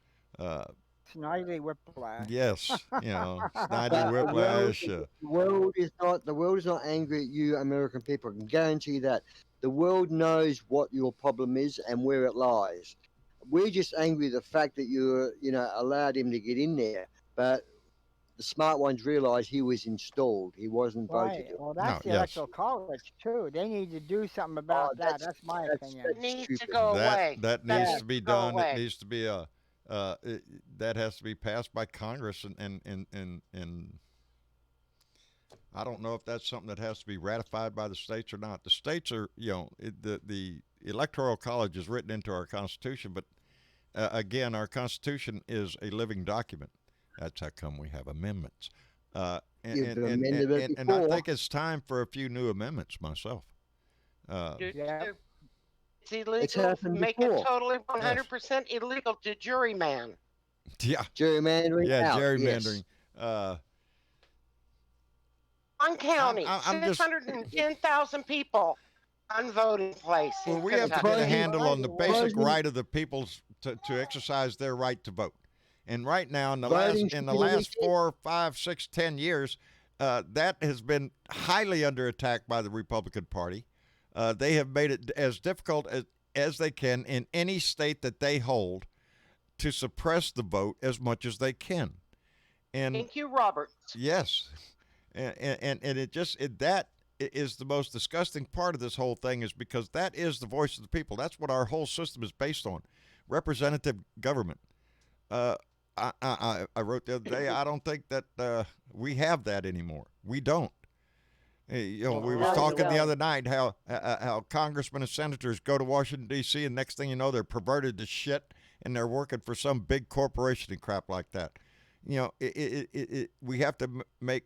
Snidely Whiplash. Yes, Snyder But Whiplash. The world is not angry at you, American people. I can guarantee you that. The world knows what your problem is and where it lies. We're just angry at the fact that you allowed him to get in there. But the smart ones realized he was installed. He wasn't Right. voted. Well, that's the yes. electoral college too. They need to do something about that. That's my opinion. It needs to stupid. go away. That That needs needs to be go done. away. It needs to be that has to be passed by Congress and I don't know if that's something that has to be ratified by the states or not. The states are, the electoral college is written into our Constitution, but again, our Constitution is a living document. That's how come we have amendments. You've amended it and I before. think it's time for a few new amendments myself. Yeah. It's illegal. It's happened Make before. it totally 100% illegal to juryman. Yeah, Gerrymandering. yeah, out. gerrymandering. Yes. One county, I'm just- 610,000 people, one voting place. Well, in we have to Kentucky. get a handle on the basic Voting- right of the people to exercise their right to vote. And right now, in the Voting last should be 4, 5, 6, 10 years, that has been highly under attack by the Republican Party. They have made it as difficult as they can in any state that they hold to suppress the vote as much as they can. And Thank you, Robert. yes, and that is the most disgusting part of this whole thing, is because that is the voice of the people. That's what our whole system is based on, representative government. I wrote the other day, I don't think that we have that anymore. We don't. We were talking the other night how congressmen and senators go to Washington, D.C., and next thing you know, they're perverted to shit, and they're working for some big corporation and crap like that. We have to make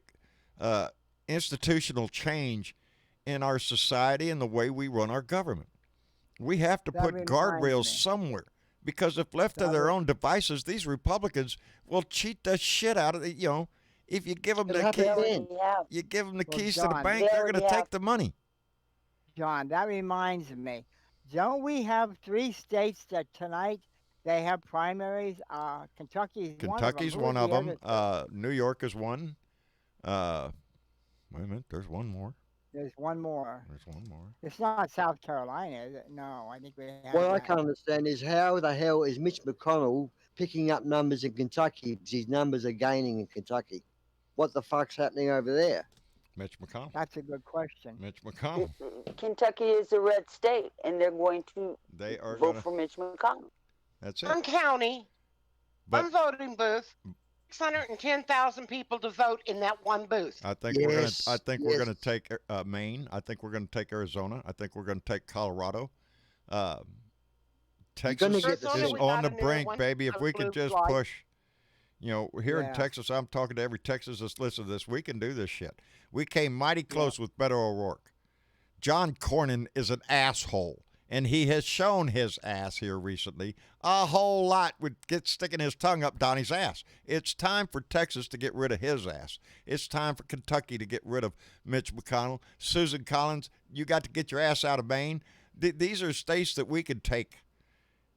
institutional change in our society and the way we run our government. We have to That put reminds guardrails me. somewhere, because if left to their own devices, these Republicans will cheat the shit out of the. If you give them It'll the happen keys, again. you give them the Well, keys to the John, bank, they they're going to already take have- the money. John, that reminds me. Don't we have 3 states that tonight They have primaries. Kentucky's Kentucky's one of them. one of them. New York is one. Uh, Wait a minute. There's one more. There's one more. There's one more. It's not South Carolina, is it? No, I think we have What I that. can't understand is how the hell is Mitch McConnell picking up numbers in Kentucky because his numbers are gaining in Kentucky? What the fuck's happening over there? Mitch McConnell. That's a good question. Mitch McConnell. Kentucky is a red state, and they're going to They are vote gonna. for Mitch McConnell. That's One it. county, But one voting booth, 610,000 people to vote in that one booth. I think we're gonna. Yes, I think we're yes. gonna take Maine. I think we're gonna take Arizona. I think we're gonna take Colorado. Uh, Texas get the is same- on the We got a new brink, one, baby. If a we could blue just flag. push, here in Yeah. Texas, I'm talking to every Texas that's listening to this. We can do this shit. We came mighty close with Beto O'Rourke. John Cornyn is an asshole, and he has shown his ass here recently a whole lot with sticking his tongue up Donnie's ass. It's time for Texas to get rid of his ass. It's time for Kentucky to get rid of Mitch McConnell. Susan Collins, you got to get your ass out of Maine. These are states that we could take,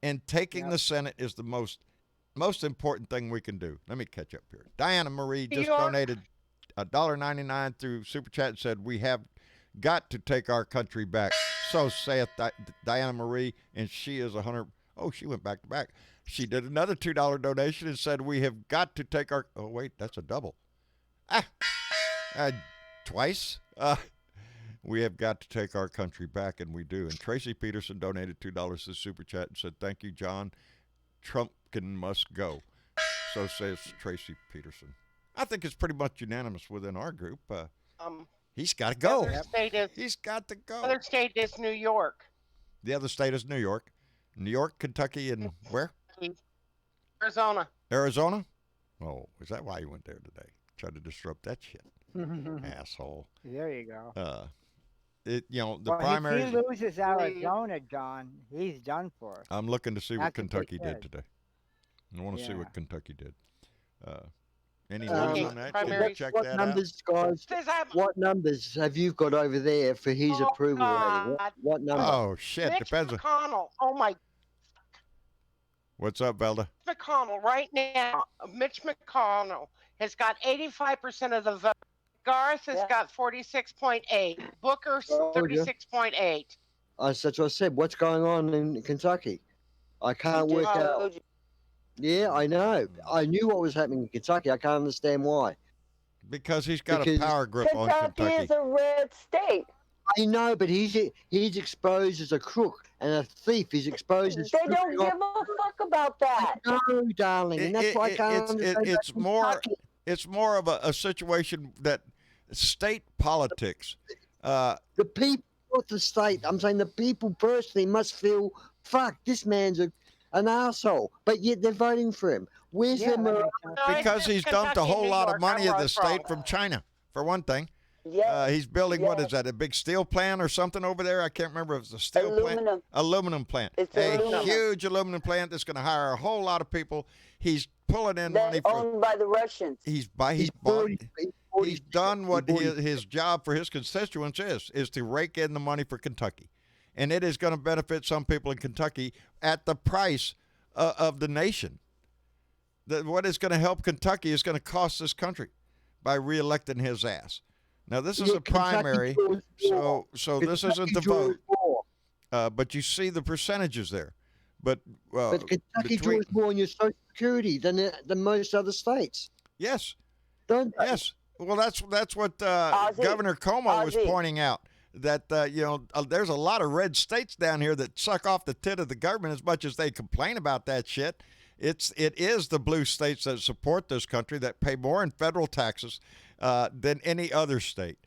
and taking the Senate is the most important thing we can do. Let me catch up here. Diana Marie just York. donated $1.99 through Super Chat and said, we have got to take our country back. So saith Diana Marie, and she is 100. Oh, she went back to back. She did another $2 donation and said, we have got to take our. Oh, wait, that's a double. Twice. We have got to take our country back, and we do. And Tracy Peterson donated $2 to Super Chat and said, thank you, John. Trumpkin must go. So says Tracy Peterson. I think it's pretty much unanimous within our group. He's got to The go. other state is, He's got to go. other state is New York. The other state is New York. New York, Kentucky, and where? Arizona. Arizona? Oh, is that why you went there today? Tried to disrupt that shit. Asshole. There you go. The Well, primaries. if he loses Arizona, John, he's done for. I'm looking to see what That's what they Kentucky did said. today. I want to see Yeah. what Kentucky did. Any Um, news on that? Can you primary- check What that out? numbers, guys? Says I'm, What numbers have you got over there for his Oh, approval rating? God. What number? Oh, shit. Mitch Depends on. McConnell. Oh my What's up, Velda? McConnell right now. Mitch McConnell has got 85% of the vote. Garth has Yeah. got 46.8. Booker Oh, yeah. 36.8. That's what I said. What's going on in Kentucky? I can't work I out. told you. Yeah, I know. I knew what was happening in Kentucky. I can't understand why. Because he's got a Because power grip on Kentucky Kentucky. is a red state. I know, but he's exposed as a crook and a thief. He's exposed as. They don't stripping give off- a fuck about that. No, darling, and that's why I can't understand. it's about more Kentucky. it's more of a situation that state politics. The people of the state. I'm saying the people personally must feel, fuck, this man's an asshole, but yet they're voting for him. Where's Yeah, the that morale? makes sense. No, it's Because just he's dumped a Kentucky, whole New lot of York. money I'm of the wrong. state from China, for one thing. Yes. He's building, what yes. is that, a big steel plant or something over there? I can't remember if it's a steel plant. Aluminum. Aluminum plant. It's a aluminum. huge aluminum plant that's going to hire a whole lot of people. He's pulling in money That's for. owned by the Russians. He's He's bought. bought He's done what he bought his job for his constituents is to rake in the money for Kentucky. And it is going to benefit some people in Kentucky at the price of the nation. What is going to help Kentucky is going to cost this country by reelecting his ass. Now, this is Yeah, a primary, Kentucky draws so this isn't the Kentucky draws vote. more. But you see the percentages there. But But Kentucky between- draws more on your Social Security than most other states. yes, Don't they? yes. Well, that's what Ozzy, Governor Cuomo was Ozzy. pointing out. That there's a lot of red states down here that suck off the tit of the government as much as they complain about that shit. It is the blue states that support this country that pay more in federal taxes than any other state.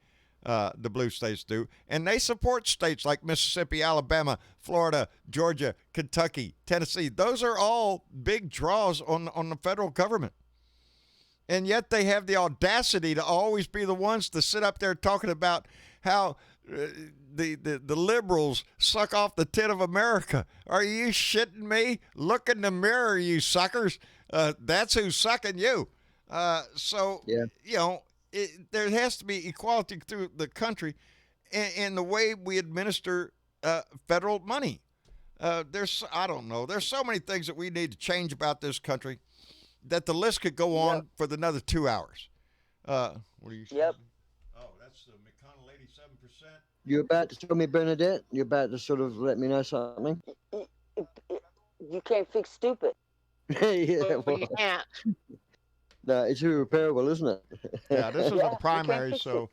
The blue states do, and they support states like Mississippi, Alabama, Florida, Georgia, Kentucky, Tennessee. Those are all big draws on the federal government. And yet they have the audacity to always be the ones to sit up there talking about how the liberals suck off the tit of America. Are you shitting me? Look in the mirror, you suckers. That's who's sucking you. Yeah. There has to be equality through the country in the way we administer federal money. I don't know. There's so many things that we need to change about this country that the list could go on for another 2 hours. What are you saying? Yep. Oh, that's the McConnell 87%. You're about to tell me, Bernadette? You're about to sort of let me know something? You can't fix stupid. Yeah, But you can't. no, it's irreparable, isn't it? Yeah, this is Yeah, a you primary, can't fix so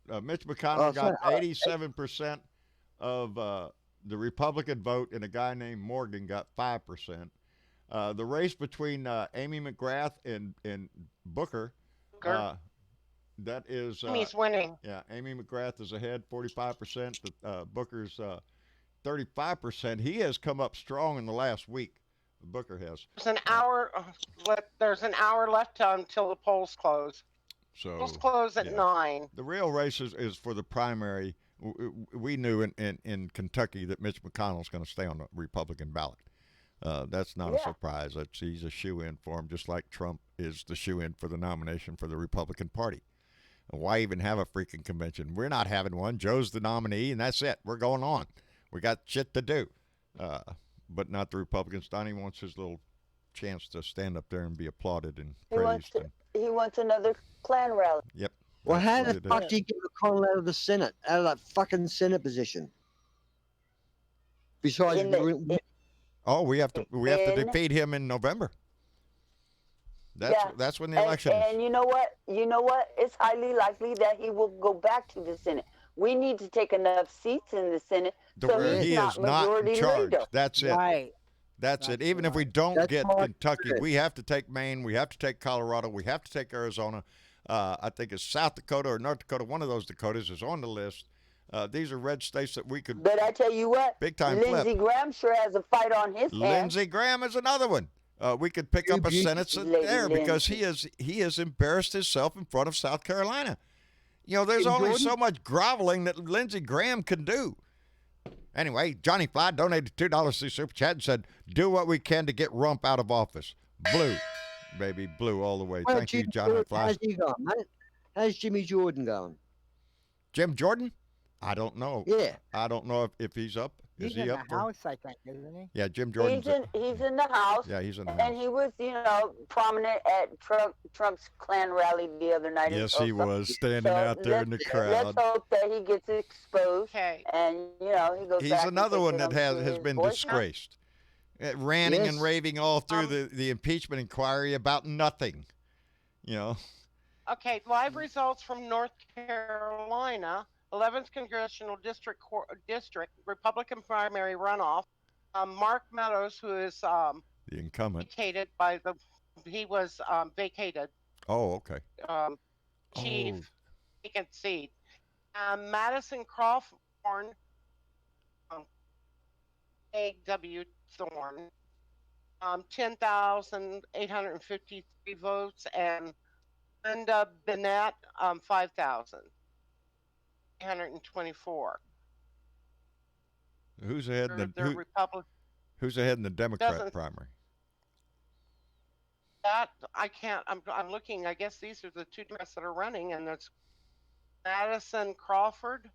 it. Mitch McConnell got so- 87% of the Republican vote, and a guy named Morgan got 5%. The race between Amy McGrath and Booker, that is... He's winning. yeah, Amy McGrath is ahead, 45%. Booker's 35%. He has come up strong in the last week. Booker has. There's an hour left until the polls close. So Polls close at 9. the real race is for the primary. We knew in Kentucky that Mitch McConnell's going to stay on the Republican ballot. That's not a surprise. He's a shoe-in for him, just like Trump is the shoe-in for the nomination for the Republican Party. Why even have a freaking convention? We're not having one. Joe's the nominee, and that's it. We're going on. We got shit to do. But not the Republicans. Donnie wants his little chance to stand up there and be applauded and praised. He wants another Klan rally. Yep. Well, how That's the what it fuck do you get McConnell out of the Senate, out of that fucking Senate position? Besides, Oh, we have to defeat him in November. That's when the election is. And you know what? It's highly likely that he will go back to the Senate. We need to take enough seats in the Senate so He he's is not in majority charge. leader. That's it. Right. That's it. Even if we don't get Kentucky, we have to take Maine. We have to take Colorado. We have to take Arizona. I think it's South Dakota or North Dakota. One of those Dakotas is on the list. These are red states that we could. But I tell you what, big time Lindsey flip. Graham sure has a fight on his hands. Lindsey Graham is another one. We could pick up a Senate seat there because he has embarrassed himself in front of South Carolina. You know, there's only so much groveling that Lindsey Graham can do. Anyway, Johnny Fly donated $2 to Super Chat and said, "Do what we can to get Rump out of office." Blue, baby, blue all the way. Well, Thank you, Jim Johnny Jordan, Fly. how's he going, mate? How's Jimmy Jordan going? Jim Jordan? I don't know. Yeah. I don't know if he's up. Is He's he in up the for? house, I think, isn't he? Yeah, Jim Jordan. He's in the House. Yeah, he's in the And House. he was, prominent at Trump's Klan rally the other night. in Yes, he Tulsa. was standing out there in the crowd. Let's hope that he gets exposed. Okay. And, he goes He's back another and one takes that it on has his been voice. disgraced. Ranting and Yes. raving all through the impeachment inquiry about nothing. You know. Okay, live results from North Carolina, 11th Congressional District Republican primary runoff. Mark Meadows, who is The incumbent. vacated vacated. Oh, okay. Chief vacant seat. Madison Crawford, A.W. Thorne, 10,853 votes, and Linda Bennett, 5,824. Who's ahead in They're Republican. Who's ahead in the Democrat Doesn't- primary? That I can't. I'm looking. I guess these are the two Democrats that are running, and it's Madison Crawthorne,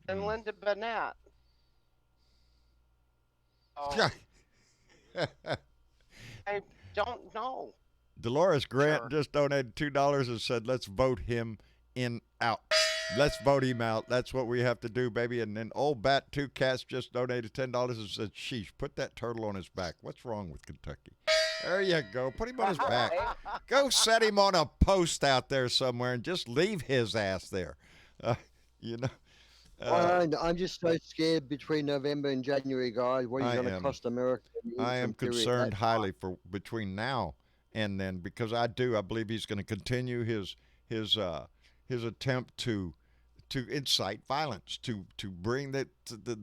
and Linda Bennett. Oh, I don't know. Dolores Grant Sure. just donated $2 and said, "Let's vote him out. Let's vote him out. That's what we have to do, baby." And then old Bat Two Cats just donated $10 and said, "Sheesh, put that turtle on his back. What's wrong with Kentucky?" There you go. Put him on his back. Go set him on a post out there somewhere and just leave his ass there. You know. I'm just so scared between November and January, guys. What is going to cost America? I am concerned highly for between now and then because I believe he's going to continue his attempt to incite violence, to bring the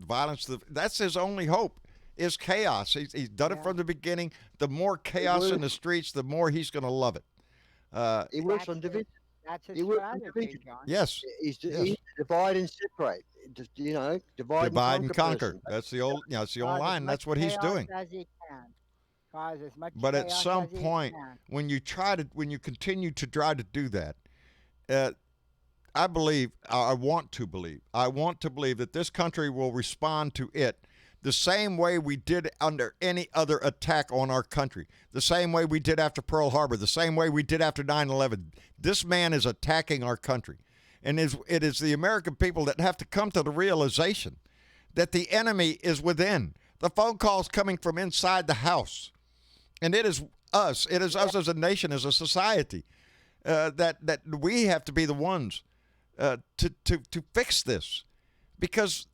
violence. That's his only hope is chaos. He's done it from the beginning. The more chaos in the streets, the more he's going to love it. He works on division. That's his He works on strategy, division. John. Yes. He's divide and separate. Just divide and conquer. person. That's the old, it's the old Cause as line. much That's what he's chaos doing. As he can. Cause as much But at chaos some as he point, can. when you continue to try to do that, I believe, I want to believe that this country will respond to it the same way we did under any other attack on our country, the same way we did after Pearl Harbor, the same way we did after 9/11. This man is attacking our country. And it is the American people that have to come to the realization that the enemy is within. The phone calls coming from inside the house. And it is us as a nation, as a society, that we have to be the ones to fix this. Because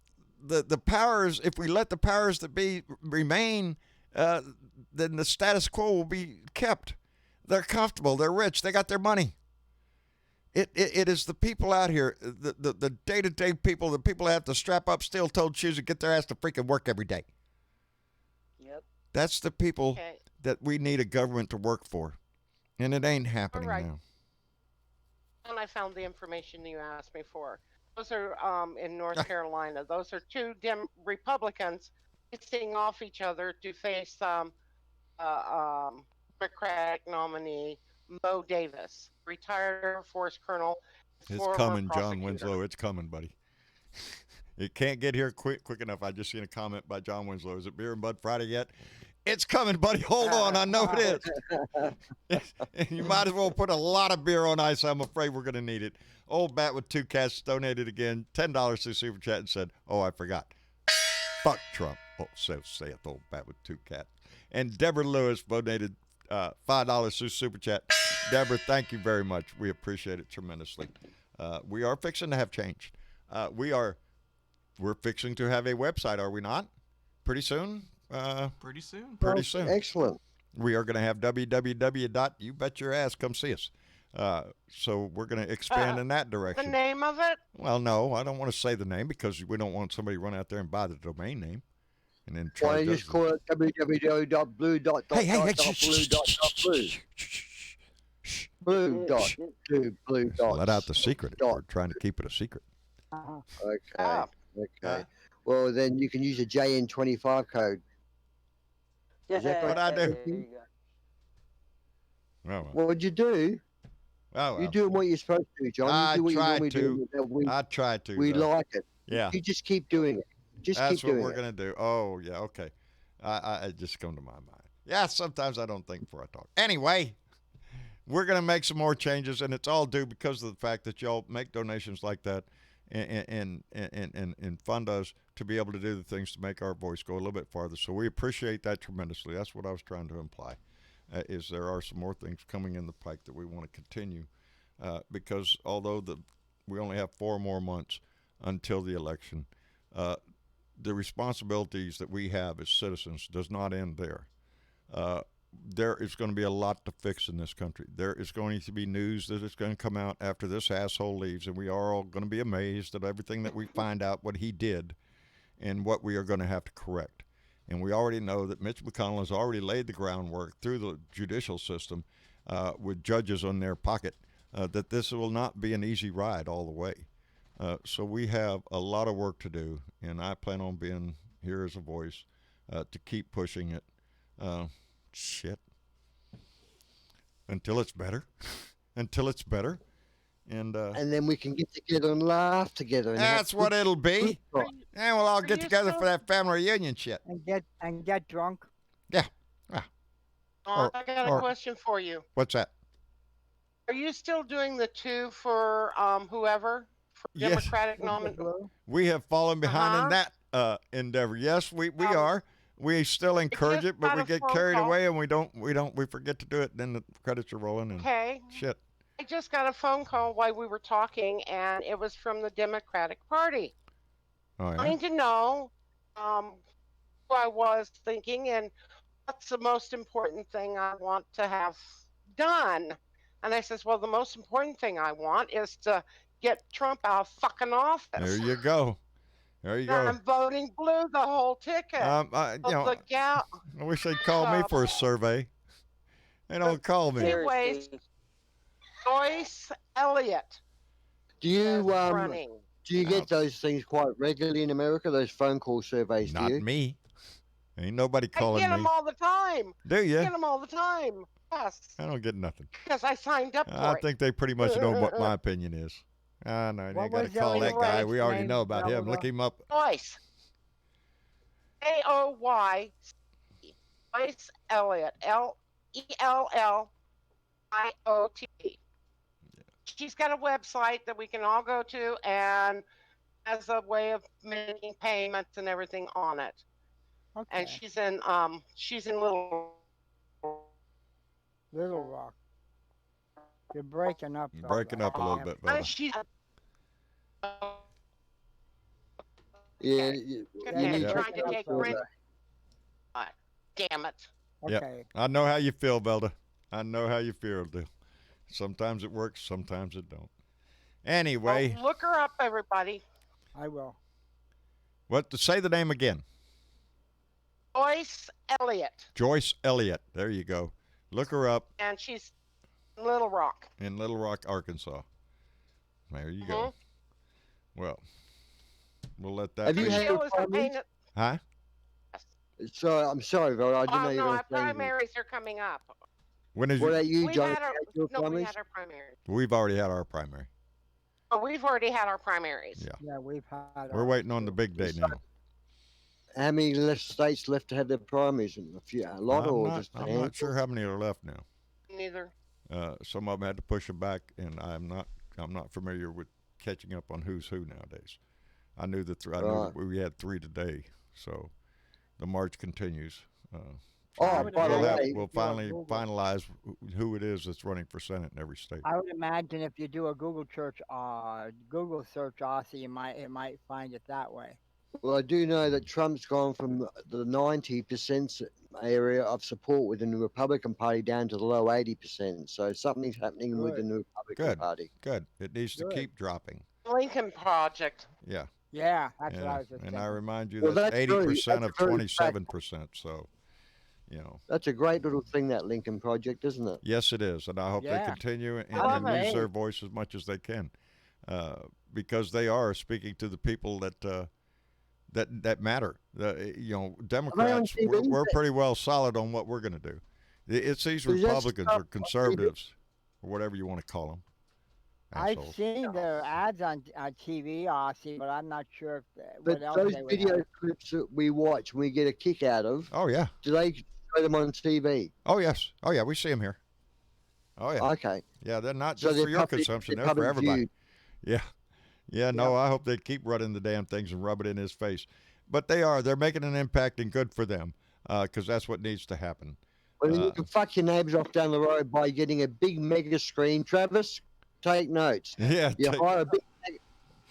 the powers, if we let the powers that be remain, then the status quo will be kept. They're comfortable. They're rich. They got their money. It is the people out here, the day-to-day people, the people that have to strap up steel-toed shoes and get their ass to freaking work every day. Yep. That's the people that we need a government to work for. And it ain't happening now. And I found the information you asked me for. Those are in North Carolina. Those are two Republicans facing off each other to face Democratic nominee Mo Davis, retired Air Force colonel. It's coming, John Winslow. It's coming, buddy. It can't get here quick enough. I just seen a comment by John Winslow. Is it Beer and Bud Friday yet? It's coming, buddy. Hold on. I know it is. You might as well put a lot of beer on ice. I'm afraid we're going to need it. Old Bat with 2 cats donated again, $10 to Super Chat and said, oh, I forgot. Fuck Trump. Oh, so say it, Old Bat with 2 cats. And Deborah Lewis donated $5 to Super Chat. Deborah, thank you very much. We appreciate it tremendously. We are fixing to have change. We're fixing to have a website, are we not? Pretty soon? Pretty soon. Pretty soon. Excellent. We are going to have www. You bet your ass, come see us. So we're going to expand in that direction. The name of it? Well, no, I don't want to say the name because we don't want somebody to run out there and buy the domain name. And then Why don't you just call it www.blue.blue.blue. Let out the secret. We're trying to keep it a secret. Okay. Okay. Well, then you can use a JN25 code. Is that what I do? There you go. Well, What'd you do? well. You're doing what you're supposed to do, John. I You do what you tried normally to. do. I tried to. We though. like it. Yeah. You just keep doing it. That's what we're going to do. Oh, yeah, okay. I just come to my mind. Yeah, sometimes I don't think before I talk. Anyway, we're going to make some more changes, and it's all due because of the fact that y'all make donations like that and fund us to be able to do the things to make our voice go a little bit farther. So we appreciate that tremendously. That's what I was trying to imply, is there are some more things coming in the pike that we want to continue because although we only have 4 more months until the election, the responsibilities that we have as citizens does not end there. There is going to be a lot to fix in this country. There is going to be news that is going to come out after this asshole leaves, and we are all going to be amazed at everything that we find out what he did and what we are going to have to correct. And we already know that Mitch McConnell has already laid the groundwork through the judicial system with judges on their pocket that this will not be an easy ride all the way. So we have a lot of work to do, and I plan on being here as a voice to keep pushing it. Until it's better. Until it's better. And then we can get together and laugh together. And that's what it'll be. And we'll all get together for that family reunion shit. And get drunk. Yeah. I got a question for you. What's that? Are you still doing the 2 for whoever? For Democratic nominee? We have fallen behind in that endeavor. Yes, we are. We still encourage it, but we get carried away and we forget to do it. Then the credits are rolling and shit. I just got a phone call while we were talking, and it was from the Democratic Party. Oh, yeah? I need to know who I was thinking and what's the most important thing I want to have done. And I says, well, the most important thing I want is to get Trump out of fucking office. There you go. There you go. I'm voting blue the whole ticket. I wish they'd call me for a survey. They don't call me. Anyways, Joyce Elliott. Do you get those things quite regularly in America? Those phone call surveys? Not me. Ain't nobody calling me. I get them all the time. Do you? I get them all the time. Yes. I don't get nothing. Because I signed up for it. I think they pretty much know what my opinion is. No, you What ain't got to was the call that guy. Elliot's We already name, know about him. Look Belva? him up. Joyce. Aoy. Joyce Elliott. Elliot. She's got a website that we can all go to and has a way of making payments and everything on it. Okay. And she's in Little Little Rock. You're breaking up. You're Belva. breaking up a little bit, brother. she's Yeah, you're trying breaking to up, take Belva. rent. Damn it. Yep. Okay. I know how you feel, Belda. I know how you feel, dude. Sometimes it works, sometimes it don't. Anyway, Well, look her up, everybody. I will. what to say the name again? Joyce Elliott. Joyce Elliott. There you go. Look her up And she's in Little Rock. in Little Rock, Arkansas. There you go. Well, we'll let that Have you be. had Jill is the primaries? pain. Huh? So I'm sorry, Val. I didn't know Oh you no, were our going to say anything. primaries are coming up. When is What you? about you, We John? had our Your no, we primaries? had our primaries. We've already had our primary. Oh, we've already had our primaries. Yeah. Yeah, we've had. We're ours, waiting on the too. big day now. How many states left to have their primaries? A lot, or just a I'm handful? not sure how many are left now. Neither. Some of them had to push them back, and I'm not familiar with catching up on who's who nowadays. I knew I knew we had 3 today, so the march continues. Oh, by the way, we'll finally finalize who it is that's running for Senate in every state. I would imagine if you do a Google search, Aussie, it might find it that way. well, I do know that Trump's gone from the 90% area of support within the Republican Party down to the low 80%. So something's happening within the Republican Party. Good. It needs to Good. keep dropping. Lincoln Project. Yeah. Yeah, that's what I was just And thinking. I remind you Well, that's that's very- 80% of that's very 27%. So, you know. That's a great little thing, that Lincoln Project, isn't it? Yes, it is, and I hope they Yeah. continue and love use it. their voice as much as they can, because they are speaking to the people that matter. Democrats, TV? we're pretty well solid on what we're going to do. It's these Is that Republicans stuff or conservatives, or whatever you want to call them. I've Assholes. seen their ads on TV, Aussie, but I'm not sure if But what else those they would video have. clips that we watch, we get a kick out of. Oh yeah. Do they show them on TV? Oh yes. Oh yeah. We see them here. Oh yeah. Okay. Yeah, they're not So just they're for your public- consumption; they're they're for public everybody. viewed. Yeah. Yeah, no, I hope they keep running the damn things and rub it in his face. But they are. They're making an impact and good for them, because that's what needs to happen. Well, you can fuck your neighbours off down the road by getting a big mega screen. Travis, take notes. Yeah. You hire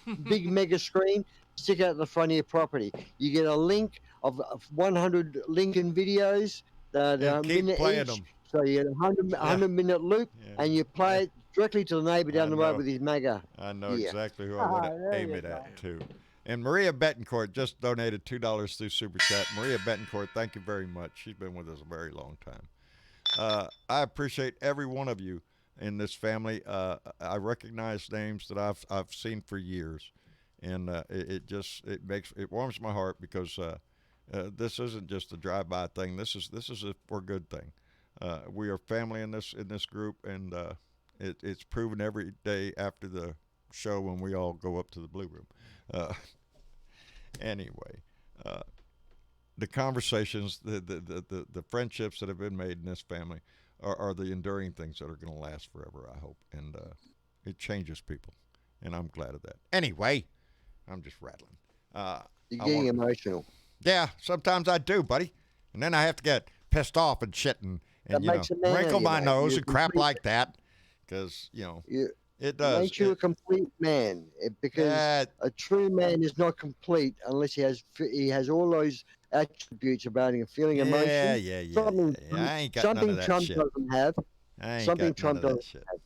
a big mega screen, stick it at the front of your property. You get a link of 100 Lincoln videos that are and keep minute playing each. them. So you get a 100-minute loop, Yeah. and you play it directly to the neighbour down I the road know. with his mega. I know Yeah. exactly who I want to there aim you it go. at, too. And Maria Betancourt just donated $2 through Super Chat. Maria Betancourt, thank you very much. She's been with us a very long time. I appreciate every one of you in this family. I recognize names that I've seen for years, and it warms my heart because this isn't just a drive-by thing. This is a for good thing. We are family in this group, and it's proven every day after the show when we all go up to the Blue Room. Anyway, the conversations, the friendships that have been made in this family are the enduring things that are going to last forever, I hope. And it changes people, and I'm glad of that. Anyway, I'm just rattling. You're getting emotional. Yeah, sometimes I do, buddy. And then I have to get pissed off and shit and That makes a man of wrinkle you, my mate. nose You're and crap complete- like that because, it does. Makes you a complete man, because a true man is not complete unless he has all those attributes about him: feeling emotion. Yeah. Something, I ain't got something none of that Trump shit. doesn't have. I ain't Something got Trump none of that doesn't shit. have.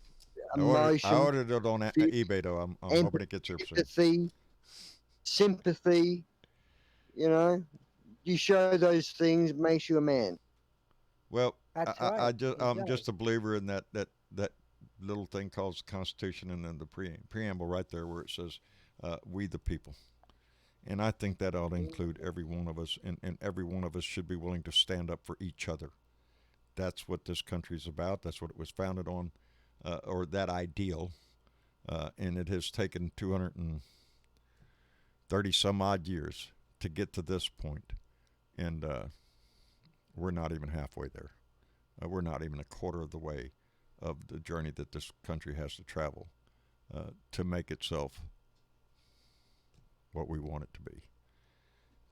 I Emotion, ordered it on fear, eBay, though. I'm hoping it gets here soon. empathy, sympathy. You show those things, makes you a man. Well, That's I'm right. It just a believer in that little thing called the Constitution, and then the preamble right there where it says, "We the people," and I think that ought to include every one of us, and every one of us should be willing to stand up for each other. That's what this country's about. That's what it was founded on, or that ideal. and it has taken 230 some odd years to get to this point, and we're not even halfway there. We're not even a quarter of the way of the journey that this country has to travel to make itself what we want it to be.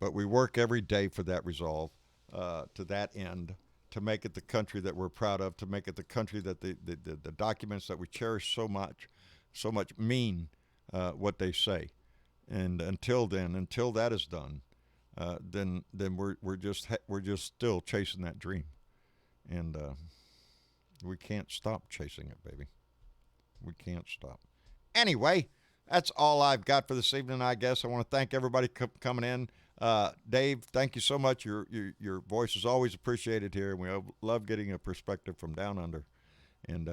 But we work every day for that resolve, to that end, to make it the country that we're proud of, to make it the country that the documents that we cherish so much mean what they say. And until that is done, then we're just still chasing that dream, and we can't stop chasing it, baby. We can't stop. Anyway, that's all I've got for this evening. I guess I want to thank everybody coming in. Dave, thank you so much. Your voice is always appreciated here, and we love getting a perspective from down under. And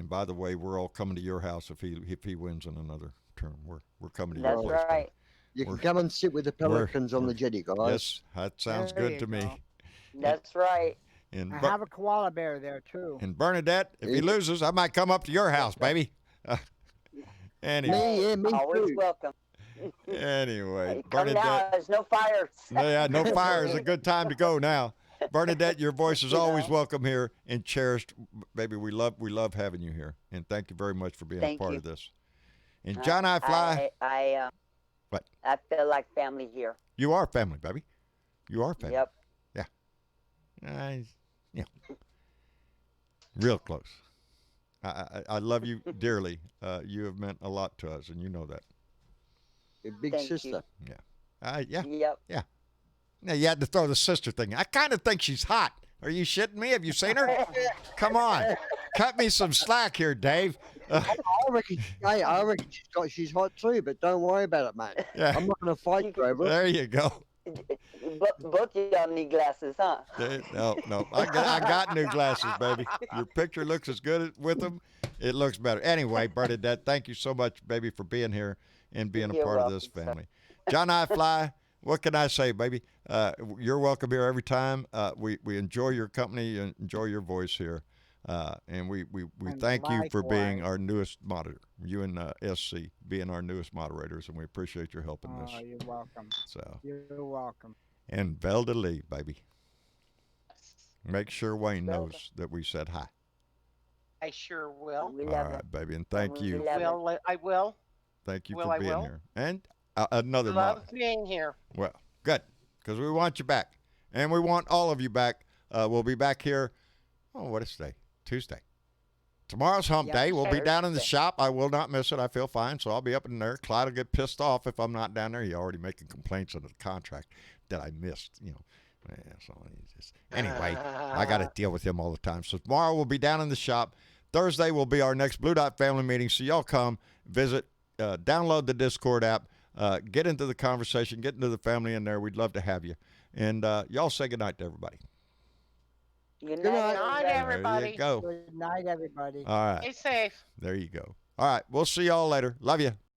by the way, we're all coming to your house if he wins in another term. We're coming to your place. That's right. You can come and sit with the Pelicans on the jetty, guys. Yes, that sounds There good you to me. go. That's right. And I have a koala bear there too. and Bernadette, if he loses, I might come up to your house, baby. Anyway, Me Always too. welcome. anyway, Come now. Bernadette. There's no fires. Yeah, no fire is a good time to go now. Bernadette, your voice is always welcome here and cherished, baby. We love having you here, and thank you very much for being Thank a part you. of this. And John I Fly, What? I feel like family here. you are family, baby. You are family. Yep. Yeah, real close. I love you dearly. You have meant a lot to us, and you know that. Your big Thank sister. you. Yeah. Yep. Now you had to throw the sister thing. I kind of think she's hot. Are you shitting me? Have you seen her? Come on, cut me some slack here, Dave. I reckon she's hot too, but don't worry about it, mate. Yeah. I'm not going to fight you over it. There you go. Both of y'all need glasses, huh? No. I got new glasses, baby. Your picture looks as good with them. It looks better. Anyway, Bernadette, thank you so much, baby, for being here and being a You're part of this welcome, sir. family. John I Fly, what can I say, baby? You're welcome here every time. We enjoy your company and enjoy your voice here. And we And thank you for being likewise. our newest moderator. You and SC being our newest moderators, and we appreciate your help in this. Oh, you're welcome. So, You're welcome. and Vel de Lee, baby. Make sure Wayne Vel- knows that we said hi. I sure will. We All love right, it. baby, and thank We you. love it. I will. Thank you Will for I being will? here. And another mod. Love being here. Well, good, because we want you back, and we want all of you back. We'll be back here. Oh, what is today? Tuesday. Tomorrow's hump Yep. day. We'll be down in the Thursday. shop. I will not miss it. I feel fine, so I'll be up in there. Clyde will get pissed off if I'm not down there. He's already making complaints under the contract that I missed. Yeah, so anyway, I got to deal with him all the time. So tomorrow we'll be down in the shop. Thursday will be our next Blue Dot family meeting. So y'all come visit, download the Discord app, get into the conversation, get into the family in there. We'd love to have you. And y'all say goodnight to everybody. Good Good night, night. Night, There everybody. you go. Good night, everybody. All right. Stay safe. There you go. All right. We'll see y'all later. Love you.